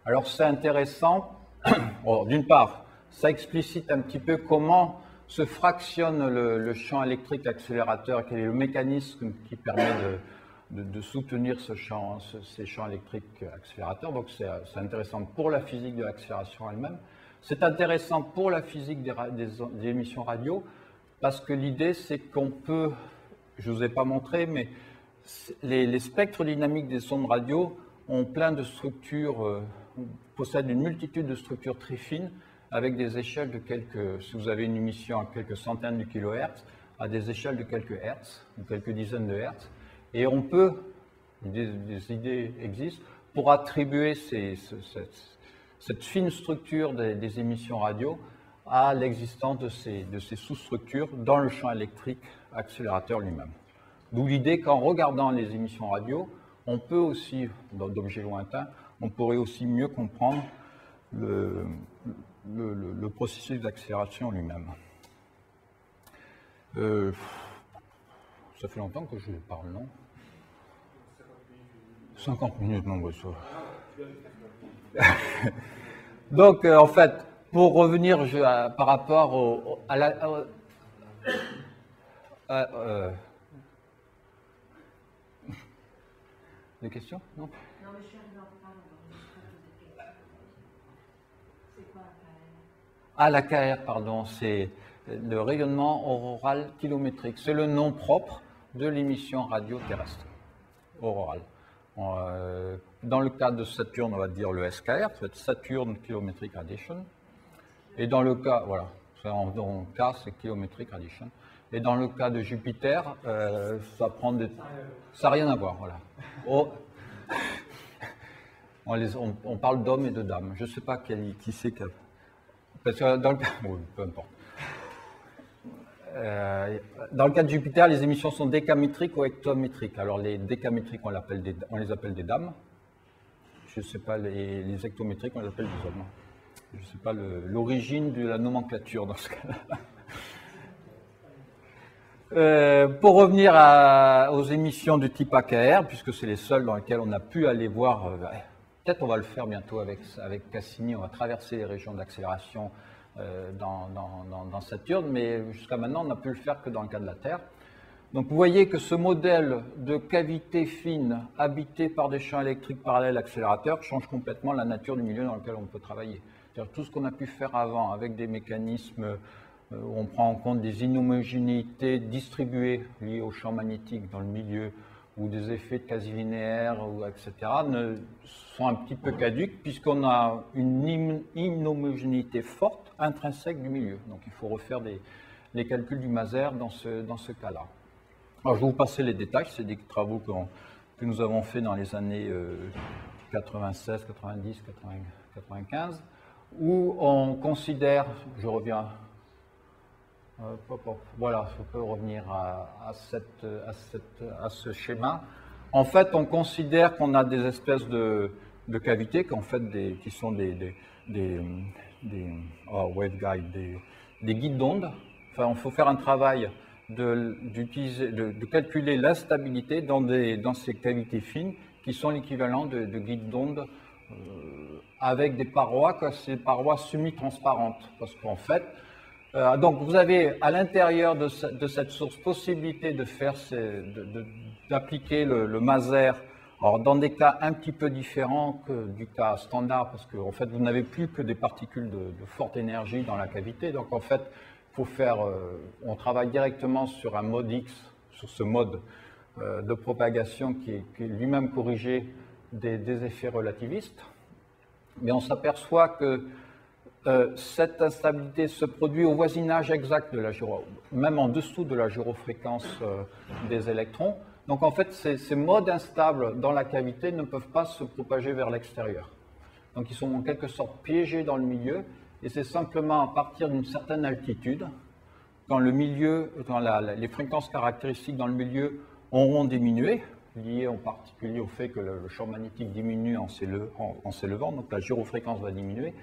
Alors c'est intéressant, d'une part, ça explicite un petit peu comment se fractionne le champ électrique accélérateur, quel est le mécanisme qui permet de soutenir ces champs électriques accélérateurs. Donc c'est intéressant pour la physique de l'accélération elle-même. C'est intéressant pour la physique des émissions radio, parce que l'idée c'est qu'on peut, je ne vous ai pas montré, mais les spectres dynamiques des ondes radio ont plein de structures, possèdent une multitude de structures très fines, avec des échelles de si vous avez une émission à quelques centaines de kilohertz, à des échelles de quelques hertz, ou quelques dizaines de hertz. Et on peut, des idées existent, pour attribuer cette fine structure des émissions radio à l'existence de ces sous-structures dans le champ électrique accélérateur lui-même. D'où l'idée qu'en regardant les émissions radio, on peut aussi, d'objets lointains, on pourrait aussi mieux comprendre le processus d'accélération lui-même. Ça fait longtemps que je parle, non? 50 minutes, non, ça. Donc, en fait, pour revenir par rapport des questions? Non? Non, mais je suis arrivé en retard. C'est quoi la KR? La KR, pardon, c'est le rayonnement auroral kilométrique. C'est le nom propre de l'émission radio terrestre, aurorale. Dans le cas de Saturne, on va dire le SKR, c'est Saturn Kilometric Radiation. Et dans le cas, voilà, dans le cas, c'est Kilometric Radiation. Et dans le cas de Jupiter, ça n'a rien à voir, voilà. On parle d'hommes et de dames. Je ne sais pas qui c'est que... Parce que dans le cas... Oui, peu importe. Dans le cas de Jupiter, les émissions sont décamétriques ou ectométriques. Alors les décamétriques, on les appelle des dames. Je ne sais pas, les ectométriques, on les appelle des hommes. Je ne sais pas l'origine de la nomenclature dans ce cas-là. Pour revenir aux émissions de type AKR, puisque c'est les seules dans lesquelles on a pu aller voir, peut-être on va le faire bientôt avec Cassini, on va traverser les régions d'accélération dans Saturne, mais jusqu'à maintenant on n'a pu le faire que dans le cas de la Terre. Donc vous voyez que ce modèle de cavité fine habitée par des champs électriques parallèles accélérateurs change complètement la nature du milieu dans lequel on peut travailler. C'est-à-dire tout ce qu'on a pu faire avant avec des mécanismes où on prend en compte des inhomogénéités distribuées liées au champ magnétique dans le milieu, ou des effets de quasi-linéaires, etc., sont un petit peu caduques, puisqu'on a une inhomogénéité forte, intrinsèque du milieu. Donc il faut refaire les calculs du Maser dans ce cas-là. Alors je vais vous passer les détails, c'est des travaux que nous avons faits dans les années 96, 90, 95, où on considère, je reviens... Voilà, je peux revenir à ce schéma. En fait, on considère qu'on a des espèces de cavités qui sont des waveguides, des guides d'onde. Enfin, il faut faire un travail de calculer l'instabilité dans ces cavités fines qui sont l'équivalent de guides d'onde avec des parois, ces parois semi-transparentes. Parce qu'en fait, donc vous avez à l'intérieur de cette source possibilité de faire d'appliquer le Maser. Alors, dans des cas un petit peu différents que du cas standard, parce qu'en fait, vous n'avez plus que des particules de forte énergie dans la cavité. Donc, en fait, on travaille directement sur un mode X, sur ce mode de propagation qui est lui-même corrigé des effets relativistes. Mais on s'aperçoit que cette instabilité se produit au voisinage exact de la même en dessous de la gyrofréquence des électrons. Donc en fait, ces modes instables dans la cavité ne peuvent pas se propager vers l'extérieur. Donc ils sont en quelque sorte piégés dans le milieu, et c'est simplement à partir d'une certaine altitude, quand les fréquences caractéristiques dans le milieu auront diminué, liées en particulier au fait que le champ magnétique diminue en s'élevant, donc la gyrofréquence va diminuer,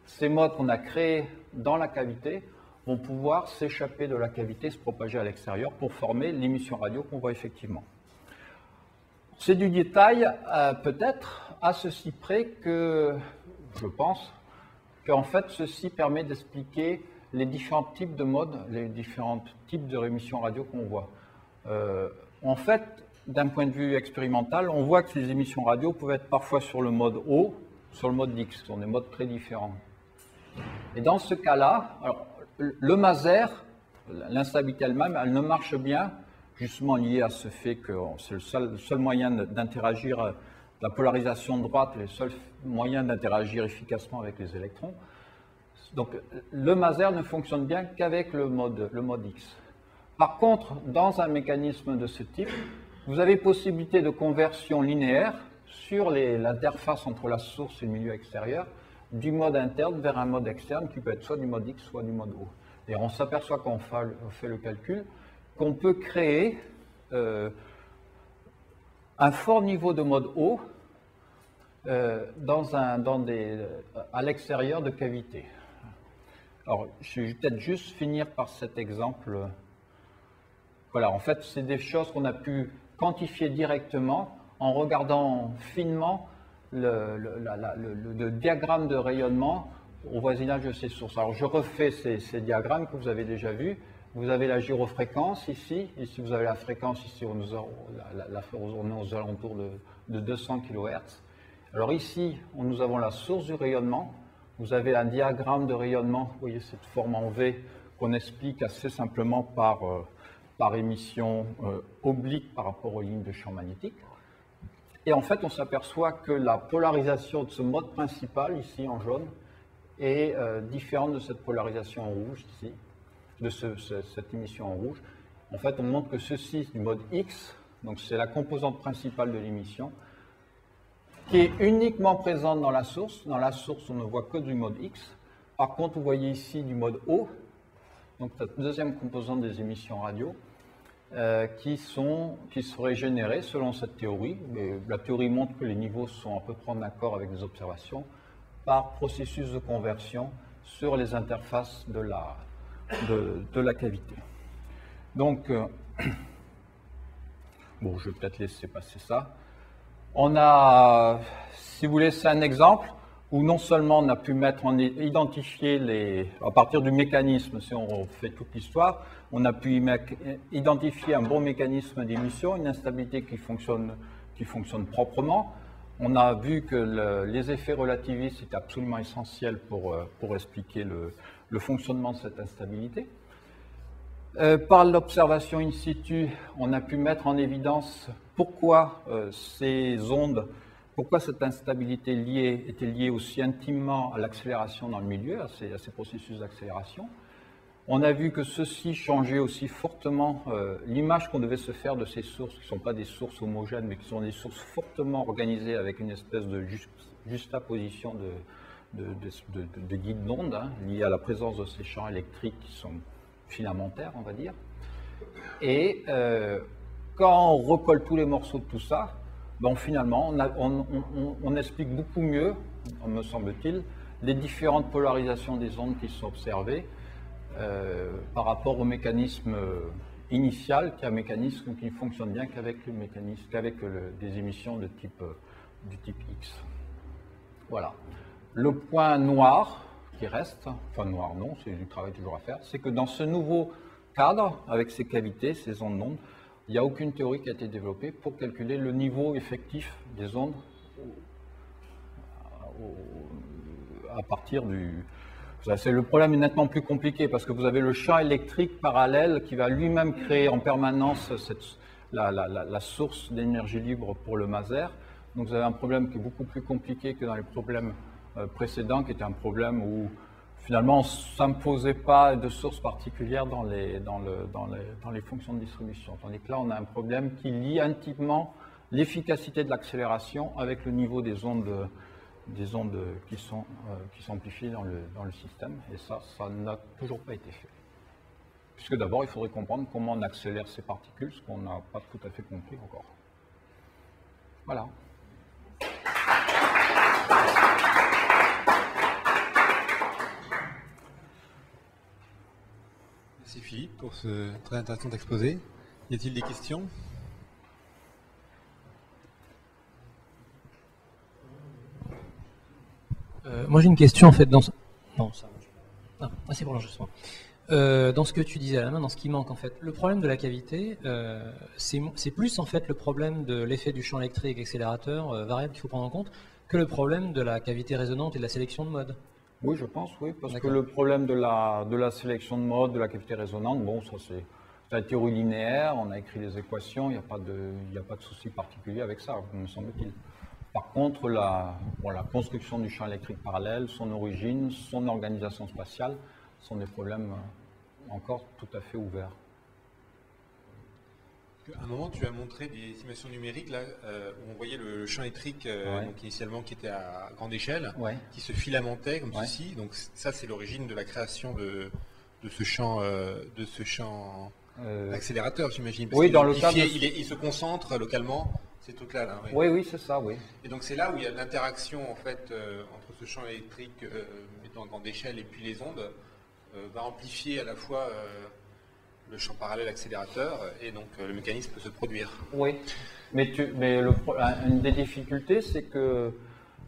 ces modes qu'on a créés dans la cavité vont pouvoir s'échapper de la cavité, se propager à l'extérieur pour former l'émission radio qu'on voit effectivement. C'est du détail, peut-être, à ceci près que, je pense, qu'en fait, ceci permet d'expliquer les différents types de modes, les différents types de réémissions radio qu'on voit. En fait, d'un point de vue expérimental, on voit que ces émissions radio peuvent être parfois sur le mode O, sur le mode X, ce sont des modes très différents. Et dans ce cas-là, le Maser, l'instabilité elle-même, elle ne marche bien, justement liée à ce fait que c'est le seul moyen d'interagir, la polarisation de droite, le seul moyen d'interagir efficacement avec les électrons. Donc le Maser ne fonctionne bien qu'avec le mode X. Par contre, dans un mécanisme de ce type, vous avez possibilité de conversion linéaire sur l'interface entre la source et le milieu extérieur, du mode interne vers un mode externe qui peut être soit du mode X, soit du mode O. Et on s'aperçoit quand on fait le calcul qu'on peut créer un fort niveau de mode O à l'extérieur de cavités. Alors, je vais peut-être juste finir par cet exemple. Voilà, en fait, c'est des choses qu'on a pu quantifier directement en regardant finement le diagramme de rayonnement au voisinage de ces sources. Alors, je refais ces diagrammes que vous avez déjà vus. Vous avez la gyrofréquence ici vous avez la fréquence, ici on est aux alentours de 200 kHz. Alors ici, nous avons la source du rayonnement. Vous avez un diagramme de rayonnement, vous voyez cette forme en V qu'on explique assez simplement par émission oblique par rapport aux lignes de champ magnétique. Et en fait, on s'aperçoit que la polarisation de ce mode principal, ici en jaune, est différente de cette polarisation en rouge, ici, de cette émission en rouge. En fait, on montre que ceci, du mode X, donc c'est la composante principale de l'émission, qui est uniquement présente dans la source. Dans la source, on ne voit que du mode X. Par contre, vous voyez ici du mode O, donc cette deuxième composante des émissions radio, qui seraient générées selon cette théorie. Mais la théorie montre que les niveaux sont à peu près en accord avec des observations par processus de conversion sur les interfaces de la cavité. Donc, bon, je vais peut-être laisser passer ça. On a, si vous voulez, c'est un exemple où non seulement on a pu identifier à partir du mécanisme, si on fait toute l'histoire, on a pu identifier un bon mécanisme d'émission, une instabilité qui fonctionne proprement. On a vu que les effets relativistes étaient absolument essentiels pour expliquer le fonctionnement de cette instabilité. Par l'observation in situ, on a pu mettre en évidence pourquoi pourquoi cette instabilité était liée aussi intimement à l'accélération dans le milieu, à ces processus d'accélération. On a vu que ceci changeait aussi fortement l'image qu'on devait se faire de ces sources, qui ne sont pas des sources homogènes, mais qui sont des sources fortement organisées avec une espèce de juxtaposition de guides d'onde, liés à la présence de ces champs électriques qui sont filamentaires, on va dire. Et quand on recolle tous les morceaux de tout ça, bon, finalement, on explique beaucoup mieux, me semble-t-il, les différentes polarisations des ondes qui sont observées par rapport aux mécanismes initial qui est un mécanisme qui ne fonctionne bien qu'avec le mécanisme, qu'avec des émissions du type X. Voilà. Le point noir qui reste, enfin noir non, c'est du travail toujours à faire, c'est que dans ce nouveau cadre, avec ces cavités, ces ondes d'onde, il n'y a aucune théorie qui a été développée pour calculer le niveau effectif des ondes à partir du... Le problème est nettement plus compliqué parce que vous avez le champ électrique parallèle qui va lui-même créer en permanence la source d'énergie libre pour le maser. Donc vous avez un problème qui est beaucoup plus compliqué que dans les problèmes précédents, qui était un problème où finalement on ne s'imposait pas de source particulière dans les fonctions de distribution. Tandis que là on a un problème qui lie intimement l'efficacité de l'accélération avec le niveau des ondes qui s'amplifient dans le système, et ça n'a toujours pas été fait. Puisque d'abord, il faudrait comprendre comment on accélère ces particules, ce qu'on n'a pas tout à fait compris encore. Voilà. Merci Philippe pour ce très intéressant exposé. Y a-t-il des questions ? Moi j'ai une question en fait dans ce... Non, ça... c'est pour l'enregistrement. Dans ce que tu disais à la main, dans ce qui manque en fait, le problème de la cavité, c'est plus en fait le problème de l'effet du champ électrique accélérateur variable qu'il faut prendre en compte que le problème de la cavité résonante et de la sélection de mode. Oui, je pense, oui, parce que le problème de la sélection de mode, de la cavité résonante, bon, ça c'est la théorie linéaire, on a écrit les équations, il n'y a pas de souci particulier avec ça, me semble-t-il. Par contre, la construction du champ électrique parallèle, son origine, son organisation spatiale, sont des problèmes encore tout à fait ouverts. À un moment, tu as montré des simulations numériques là, où on voyait le champ électrique donc initialement qui était à grande échelle, qui se filamentait comme ceci. Donc ça, c'est l'origine de la création de ce champ accélérateur, j'imagine. Oui, dans le cas il se concentre localement. Ces trucs-là, là, oui, oui, c'est ça, oui. Et donc c'est là où il y a l'interaction en fait entre ce champ électrique étant grande échelle et puis les ondes va amplifier à la fois le champ parallèle accélérateur et donc le mécanisme peut se produire. Oui, mais une des difficultés, c'est que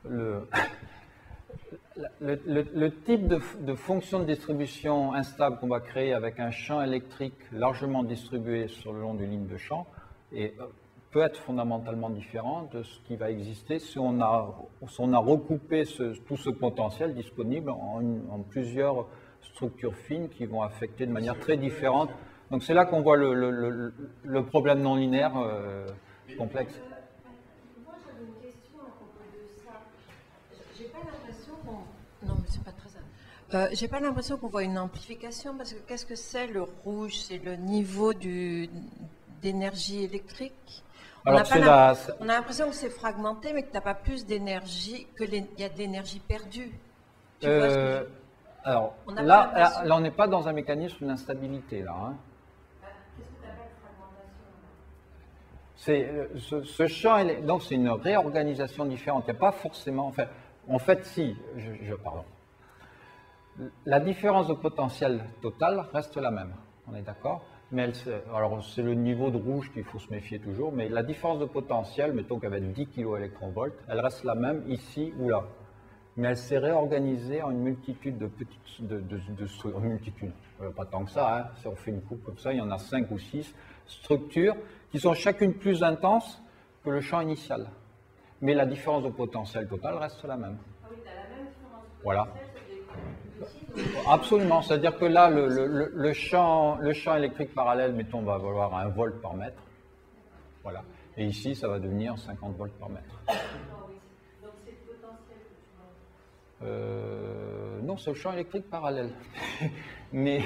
le type de fonction de distribution instable qu'on va créer avec un champ électrique largement distribué sur le long d'une ligne de champ peut être fondamentalement différent de ce qui va exister si on a recoupé tout ce potentiel disponible en plusieurs structures fines qui vont affecter de manière très différente. Donc c'est là qu'on voit le problème non linéaire complexe. Moi j'avais une question à propos de ça. J'ai pas l'impression qu'on... Non mais c'est pas très ça. J'ai pas l'impression qu'on voit une amplification parce que qu'est-ce que c'est le rouge? C'est le niveau d'énergie électrique. On a l'impression que c'est fragmenté, mais que tu n'as pas plus d'énergie, qu'il y a de l'énergie perdue. Tu vois ce que alors, là, on n'est pas dans un mécanisme d'instabilité, là. Hein. Qu'est-ce que tu appelles fragmentation? Ce champ, donc c'est une réorganisation différente. Il n'y a pas forcément... En fait, si, pardon. La différence de potentiel total reste la même, on est d'accord? Mais alors c'est le niveau de rouge qu'il faut se méfier toujours, mais la différence de potentiel, mettons qu'avec 10 kV, elle reste la même ici ou là. Mais elle s'est réorganisée en une multitude de petites structures, multitude, pas tant que ça, hein. Si on fait une coupe comme ça, il y en a 5 ou 6 structures qui sont chacune plus intenses que le champ initial. Mais la différence de potentiel total reste la même. Ah oui, tu as la même différence de potentiel. Voilà. Absolument, c'est-à-dire que là, le champ électrique parallèle, mettons, va valoir 1 volt par mètre. Voilà. Et ici, ça va devenir 50 volts par mètre. Donc c'est le potentiel que tu vois. Non, c'est le champ électrique parallèle. mais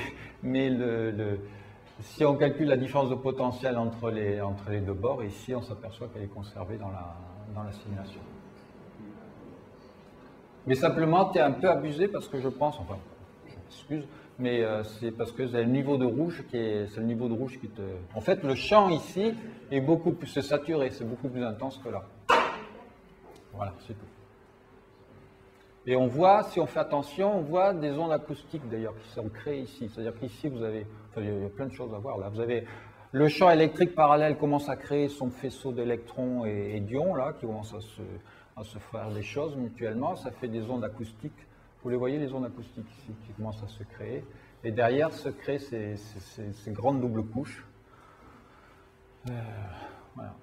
si on calcule la différence de potentiel entre les deux bords, ici, on s'aperçoit qu'elle est conservée dans la simulation. Mais simplement, tu es un peu abusé parce que je pense, enfin, je m'excuse, mais c'est parce que c'est le niveau de rouge c'est le niveau de rouge qui te... En fait, le champ ici est beaucoup plus saturé, c'est beaucoup plus intense que là. Voilà, c'est tout. Et on voit, si on fait attention, on voit des ondes acoustiques d'ailleurs qui sont créées ici. C'est-à-dire qu'ici, vous avez, enfin, il y a plein de choses à voir là. Vous avez Le champ électrique parallèle commence à créer son faisceau d'électrons et d'ions, là, qui commencent à se faire des choses mutuellement. Ça fait des ondes acoustiques. Vous les voyez, les ondes acoustiques ici, qui commencent à se créer. Et derrière se créent ces grandes doubles couches. Voilà.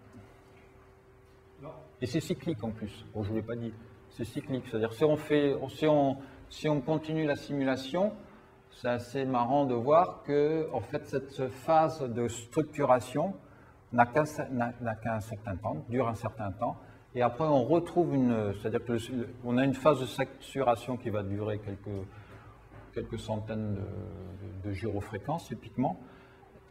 Et c'est cyclique en plus. Bon, je ne vous l'ai pas dit. C'est cyclique. C'est-à-dire si on continue la simulation, c'est assez marrant de voir que en fait, cette phase de structuration n'a qu'un certain temps, dure un certain temps. Et après, on retrouve c'est-à-dire qu'on a une phase de saturation qui va durer quelques centaines de gyrofréquences, typiquement.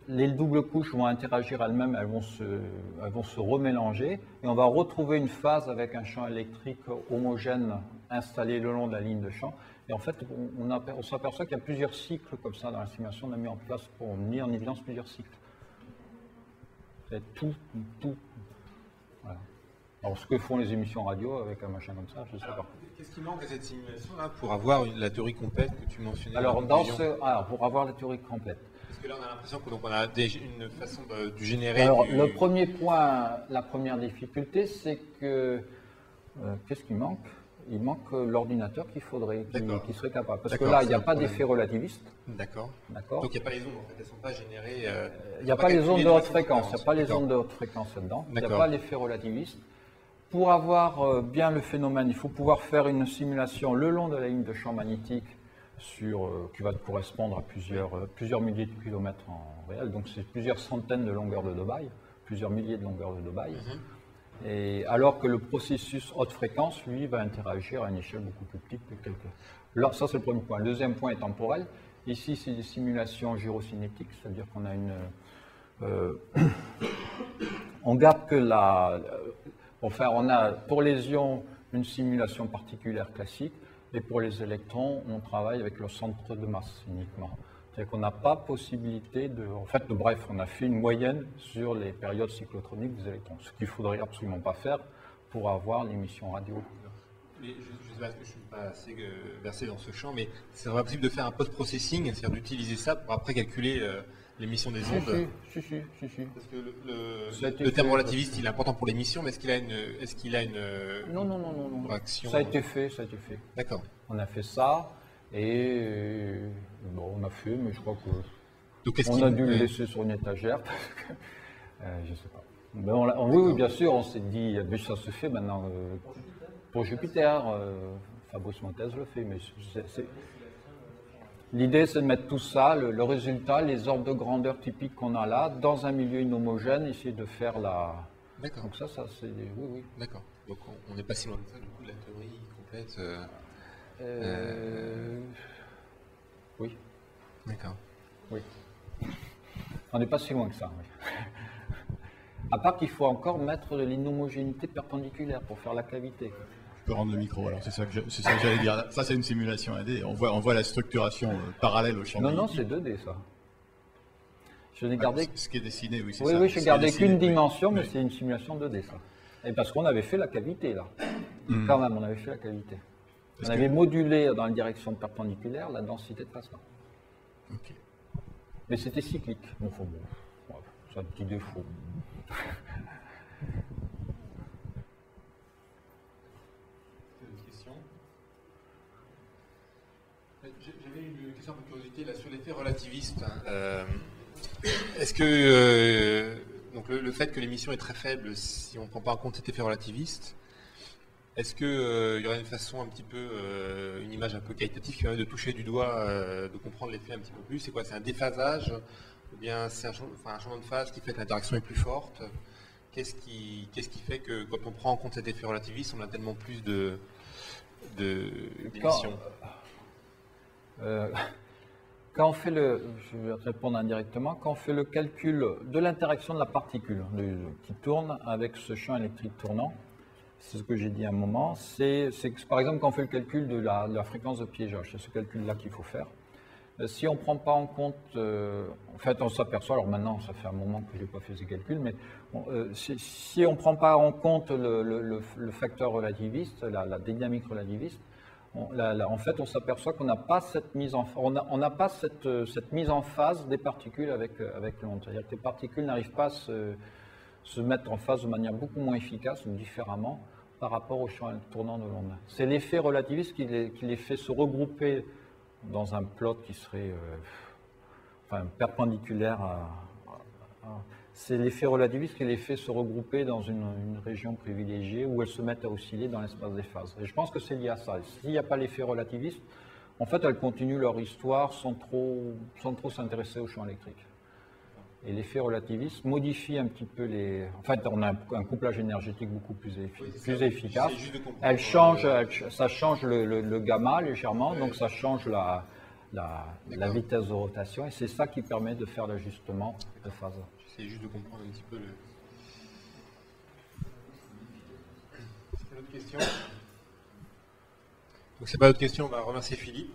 Les doubles couches vont interagir elles-mêmes, elles vont se remélanger, et on va retrouver une phase avec un champ électrique homogène installé le long de la ligne de champ. Et en fait, on s'aperçoit qu'il y a plusieurs cycles comme ça dans la simulation. On a mis en place, on a mis en évidence plusieurs cycles. C'est tout. Voilà. Alors, ce que font les émissions radio avec un machin comme ça, je ne sais pas. Qu'est-ce qui manque à cette simulation-là pour avoir la théorie complète que tu mentionnais? Alors, pour avoir la théorie complète. Parce que là, on a l'impression qu'on a une façon de générer. Alors, le premier point, la première difficulté, c'est que. Qu'est-ce qui manque? Il manque l'ordinateur qui serait capable. Parce que là, il n'y a pas d'effet relativiste. D'accord. Donc, il n'y a pas les ondes, en fait. Elles ne sont pas générées. Il n'y a pas les ondes de haute fréquence. Il n'y a pas les ondes de haute fréquence là-dedans. Il n'y a pas l'effet relativiste. Pour avoir bien le phénomène, il faut pouvoir faire une simulation le long de la ligne de champ magnétique qui va correspondre à plusieurs milliers de kilomètres en réel. Donc, c'est plusieurs centaines de longueurs de Debye, plusieurs milliers de longueurs de Debye. Et alors que le processus haute fréquence, lui, va interagir à une échelle beaucoup plus petite que là, ça, c'est le premier point. Le deuxième point est temporel. Ici, c'est des simulations gyrocinétiques, c'est-à-dire qu'on a on garde que on a pour les ions une simulation particulière classique, et pour les électrons, on travaille avec le centre de masse uniquement. C'est-à-dire qu'on n'a pas possibilité bref, on a fait une moyenne sur les périodes cyclotroniques des électrons, ce qu'il ne faudrait absolument pas faire pour avoir l'émission radio. Je ne sais pas, parce que je ne suis pas assez versé dans ce champ, mais c'est vraiment possible de faire un post-processing, c'est-à-dire d'utiliser ça pour après calculer l'émission des ondes. Si. Parce que le terme relativiste, il est important pour l'émission, mais est-ce qu'il a une Non. action? Ça a été fait. D'accord. On a fait ça, et on a fait, mais je crois qu'on a dû le laisser sur une étagère, parce que, je ne sais pas. Mais oui, bien sûr, on s'est dit, ça se fait maintenant pour Jupiter. Fabrice Montez le fait, mais l'idée, c'est de mettre tout ça, le résultat, les ordres de grandeur typiques qu'on a là, dans un milieu inhomogène, essayer de faire la... D'accord. Donc ça c'est... Oui. D'accord. Donc on n'est pas si loin de ça, du coup, de la théorie complète. Oui. D'accord. Oui. On n'est pas si loin que ça, oui. À part qu'il faut encore mettre de l'inhomogénéité perpendiculaire pour faire la cavité. Je peux rendre le micro, alors c'est ça que j'allais dire. Ça, c'est une simulation 1D. On voit la structuration parallèle au champ magnétique. Non, c'est 2D, ça. Je n'ai gardé... Ce qui est dessiné, oui, c'est ça. Oui, je n'ai gardé qu'une dimension, mais c'est une simulation 2D, ça. Et parce qu'on avait fait la cavité, là. Quand même, on avait fait la cavité. On avait modulé dans la direction perpendiculaire la densité de plasma. Ok. Mais c'était cyclique. Bon, c'est un petit défaut. J'avais une question de curiosité là, sur l'effet relativiste. Est-ce que donc le fait que l'émission est très faible, si on ne prend pas en compte cet effet relativiste, est-ce qu'il y aurait une façon un petit peu, une image un peu qualitative qui permet de toucher du doigt, de comprendre l'effet un petit peu plus? C'est quoi? C'est un déphasage? Ou bien c'est un changement de phase qui fait que l'interaction est plus forte? Qu'est-ce qui fait que quand on prend en compte cet effet relativiste, on a tellement plus d'émissions? Quand on fait je vais répondre indirectement, quand on fait le calcul de l'interaction de la particule qui tourne avec ce champ électrique tournant, c'est ce que j'ai dit à un moment, c'est que par exemple quand on fait le calcul de la fréquence de piégeage, c'est ce calcul-là qu'il faut faire. Si on ne prend pas en compte, en fait on s'aperçoit, alors maintenant ça fait un moment que je n'ai pas fait ces calculs, mais si on ne prend pas en compte le facteur relativiste, la dynamique relativiste, En fait, on s'aperçoit qu'on n'a pas cette mise en, on n'a pas cette mise en phase des particules avec l'onde. C'est-à-dire que les particules n'arrivent pas à se mettre en phase de manière beaucoup moins efficace ou différemment par rapport au champ tournant de l'onde. C'est l'effet relativiste qui les fait se regrouper dans un plot qui serait perpendiculaire c'est l'effet relativiste qui les fait se regrouper dans une région privilégiée où elles se mettent à osciller dans l'espace des phases. Et je pense que c'est lié à ça. S'il n'y a pas l'effet relativiste, en fait, elles continuent leur histoire sans trop s'intéresser au champ électrique. Et l'effet relativiste modifie un petit peu les... En fait, on a un couplage énergétique beaucoup plus efficace. Ça change le gamma légèrement, donc ça change la vitesse de rotation, et c'est ça qui permet de faire l'ajustement de phase. J'essaie juste de comprendre un petit peu le... C'est pas d'autres questions. Donc c'est pas d'autres questions, on va remercier Philippe.